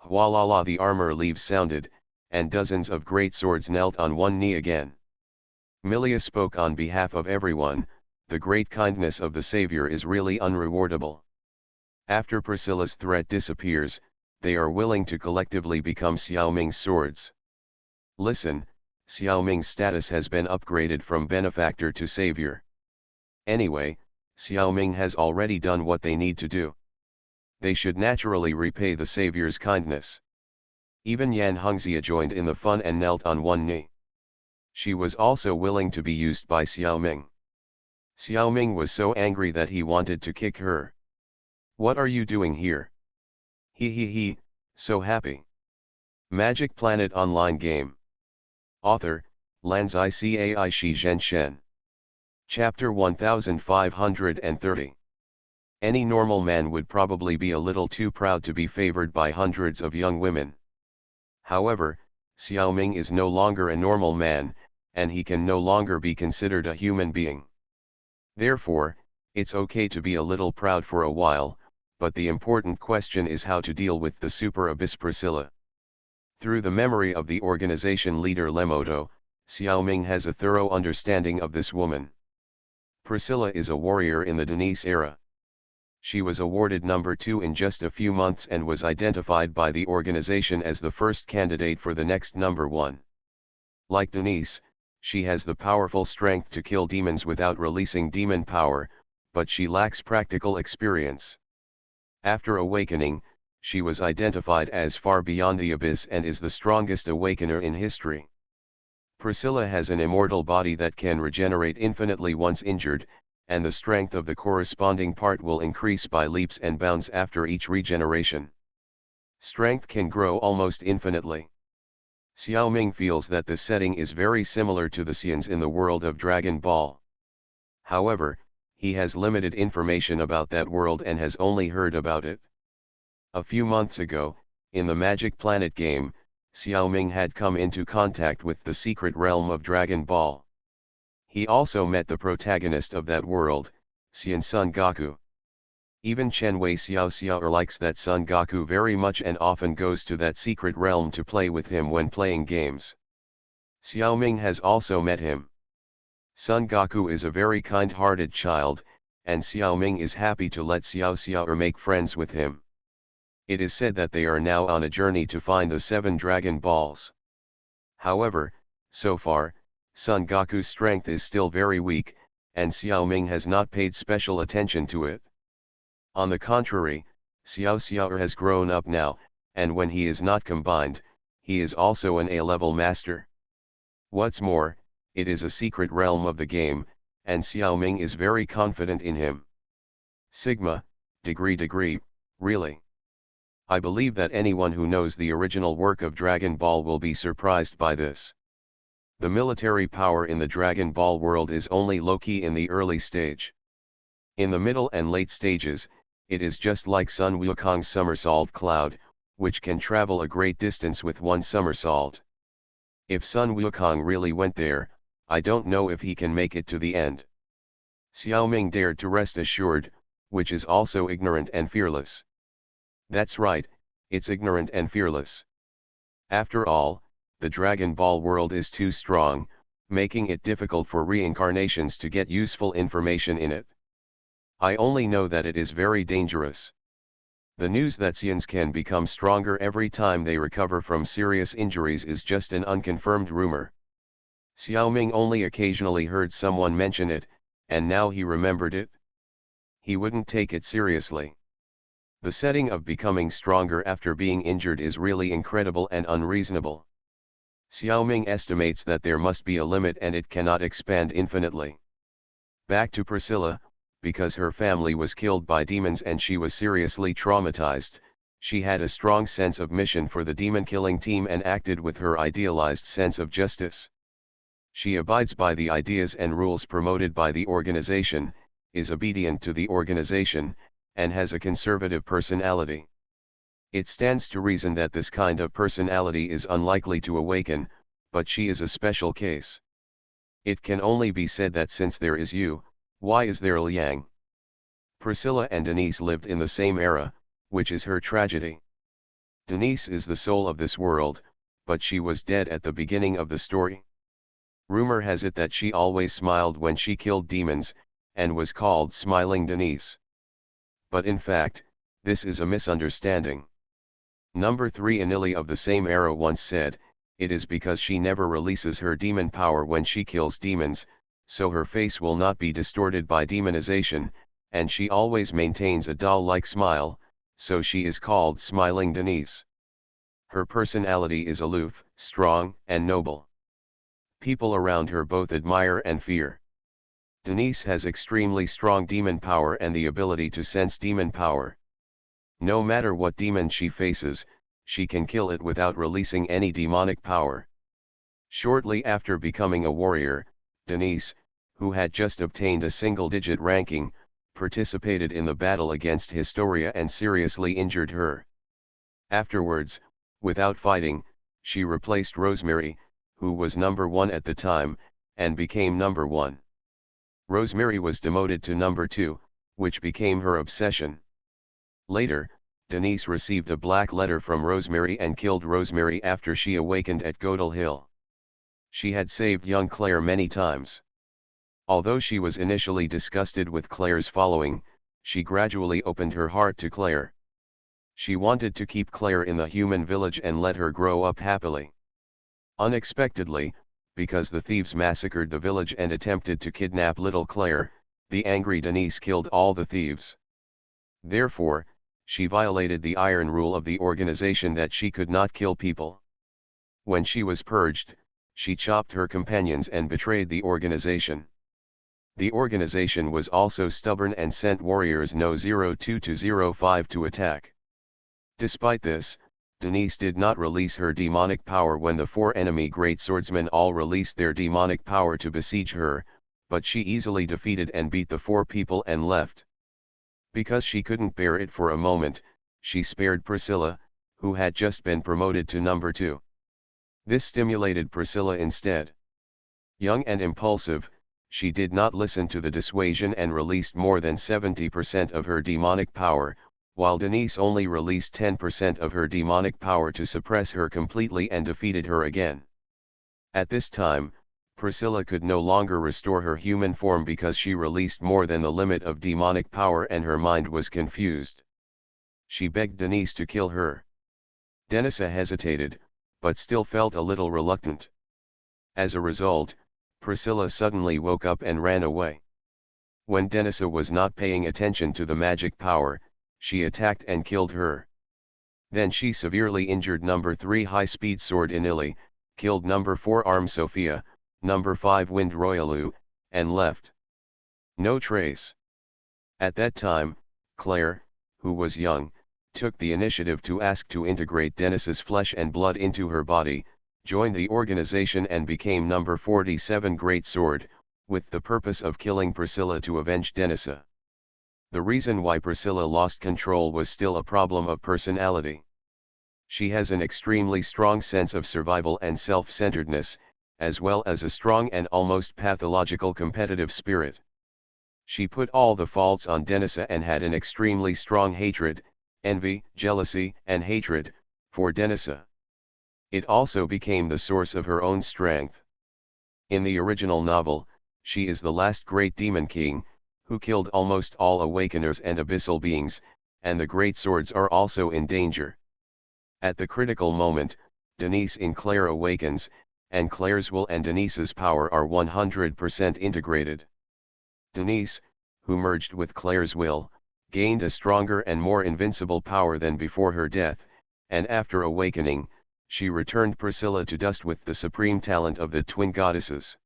Hualala, the armor leaves sounded, and dozens of great swords knelt on one knee again. Milia spoke on behalf of everyone. The great kindness of the Savior is really unrewardable. After Priscilla's threat disappears, they are willing to collectively become Xiaoming's swords. Listen, Xiaoming's status has been upgraded from benefactor to savior. Anyway, Xiaoming has already done what they need to do. They should naturally repay the savior's kindness. Even Yan Hongxia joined in the fun and knelt on one knee. She was also willing to be used by Xiaoming. Xiaoming was so angry that he wanted to kick her. What are you doing here? He, so happy. Magic Planet Online Game. Author, Lanzai Cai Shi Zhen Shen. Chapter 1530. Any normal man would probably be a little too proud to be favored by hundreds of young women. However, Xiaoming is no longer a normal man, and he can no longer be considered a human being. Therefore, it's okay to be a little proud for a while, but the important question is how to deal with the super abyss Priscilla. Through the memory of the organization leader Lemoto, Xiaoming has a thorough understanding of this woman. Priscilla is a warrior in the Denise era. She was awarded number 2 in just a few months and was identified by the organization as the first candidate for the next number 1. Like Denise, she has the powerful strength to kill demons without releasing demon power, but she lacks practical experience. After awakening, she was identified as far beyond the abyss and is the strongest awakener in history. Priscilla has an immortal body that can regenerate infinitely once injured, and the strength of the corresponding part will increase by leaps and bounds after each regeneration. Strength can grow almost infinitely. Xiao Ming feels that the setting is very similar to the Xians in the world of Dragon Ball. However, he has limited information about that world and has only heard about it. A few months ago, in the Magic Planet game, Xiao Ming had come into contact with the secret realm of Dragon Ball. He also met the protagonist of that world, Xian Son Goku. Even Chen Wei Xiao likes that Son Goku very much and often goes to that secret realm to play with him when playing games. Xiao Ming has also met him. Son Goku is a very kind-hearted child, and Xiao Ming is happy to let Xiao make friends with him. It is said that they are now on a journey to find the 7 Dragon Balls. However, so far, Son Goku's strength is still very weak, and Xiao Ming has not paid special attention to it. On the contrary, Xiao has grown up now, and when he is not combined, he is also an A-level master. What's more, it is a secret realm of the game, and Xiao Ming is very confident in him. Sigma, degree, really. I believe that anyone who knows the original work of Dragon Ball will be surprised by this. The military power in the Dragon Ball world is only low-key in the early stage. In the middle and late stages, it is just like Sun Wukong's somersault cloud, which can travel a great distance with one somersault. If Sun Wukong really went there, I don't know if he can make it to the end. Xiao Ming dared to rest assured, which is also ignorant and fearless. That's right, it's ignorant and fearless. After all, the Dragon Ball world is too strong, making it difficult for reincarnations to get useful information in it. I only know that it is very dangerous. The news that Xians can become stronger every time they recover from serious injuries is just an unconfirmed rumor. Xiao Ming only occasionally heard someone mention it, and now he remembered it. He wouldn't take it seriously. The setting of becoming stronger after being injured is really incredible and unreasonable. Xiao Ming estimates that there must be a limit and it cannot expand infinitely. Back to Priscilla, because her family was killed by demons and she was seriously traumatized, she had a strong sense of mission for the demon-killing team and acted with her idealized sense of justice. She abides by the ideas and rules promoted by the organization, is obedient to the organization, and has a conservative personality. It stands to reason that this kind of personality is unlikely to awaken, but she is a special case. It can only be said that since there is Yu, why is there Liang? Priscilla and Denise lived in the same era, which is her tragedy. Denise is the soul of this world, but she was dead at the beginning of the story. Rumor has it that she always smiled when she killed demons, and was called Smiling Denise. But in fact, this is a misunderstanding. Number 3 Anili of the same era once said, it is because she never releases her demon power when she kills demons, so her face will not be distorted by demonization, and she always maintains a doll-like smile, so she is called Smiling Denise. Her personality is aloof, strong, and noble. People around her both admire and fear. Denise has extremely strong demon power and the ability to sense demon power. No matter what demon she faces, she can kill it without releasing any demonic power. Shortly after becoming a warrior, Denise, who had just obtained a single-digit ranking, participated in the battle against Historia and seriously injured her. Afterwards, without fighting, she replaced Rosemary, who was number 1 at the time, and became number 1. Rosemary was demoted to number 2, which became her obsession. Later, Denise received a black letter from Rosemary and killed Rosemary after she awakened at Godel Hill. She had saved young Claire many times. Although she was initially disgusted with Claire's following, she gradually opened her heart to Claire. She wanted to keep Claire in the human village and let her grow up happily. Unexpectedly, because the thieves massacred the village and attempted to kidnap little Claire, the angry Denise killed all the thieves. Therefore, she violated the iron rule of the organization that she could not kill people. When she was purged, she chopped her companions and betrayed the organization. The organization was also stubborn and sent warriors No. 02 to 05 to attack. Despite this, Denise did not release her demonic power when the 4 enemy great swordsmen all released their demonic power to besiege her, but she easily defeated and beat the 4 people and left. Because she couldn't bear it for a moment, she spared Priscilla, who had just been promoted to number 2. This stimulated Priscilla instead. Young and impulsive, she did not listen to the dissuasion and released more than 70% of her demonic power, while Denise only released 10% of her demonic power to suppress her completely and defeated her again. At this time, Priscilla could no longer restore her human form because she released more than the limit of demonic power and her mind was confused. She begged Denise to kill her. Denisa hesitated, but still felt a little reluctant. As a result, Priscilla suddenly woke up and ran away. When Denisa was not paying attention to the magic power, she attacked and killed her. Then she severely injured number 3 high-speed sword Inili, killed number 4 arm Sophia, number 5 wind Royalu, and left. No trace. At that time, Claire, who was young, took the initiative to ask to integrate Denisa's flesh and blood into her body, joined the organization and became number 47 Great Sword, with the purpose of killing Priscilla to avenge Denisa. The reason why Priscilla lost control was still a problem of personality. She has an extremely strong sense of survival and self-centeredness, as well as a strong and almost pathological competitive spirit. She put all the faults on Denisa and had an extremely strong hatred, envy, jealousy, and hatred for Denisa. It also became the source of her own strength. In the original novel, she is the last great demon king, who killed almost all awakeners and abyssal beings, and the great swords are also in danger. At the critical moment, Denise in Claire awakens, and Claire's will and Denise's power are 100% integrated. Denise, who merged with Claire's will, gained a stronger and more invincible power than before her death, and after awakening, she returned Priscilla to dust with the supreme talent of the twin goddesses.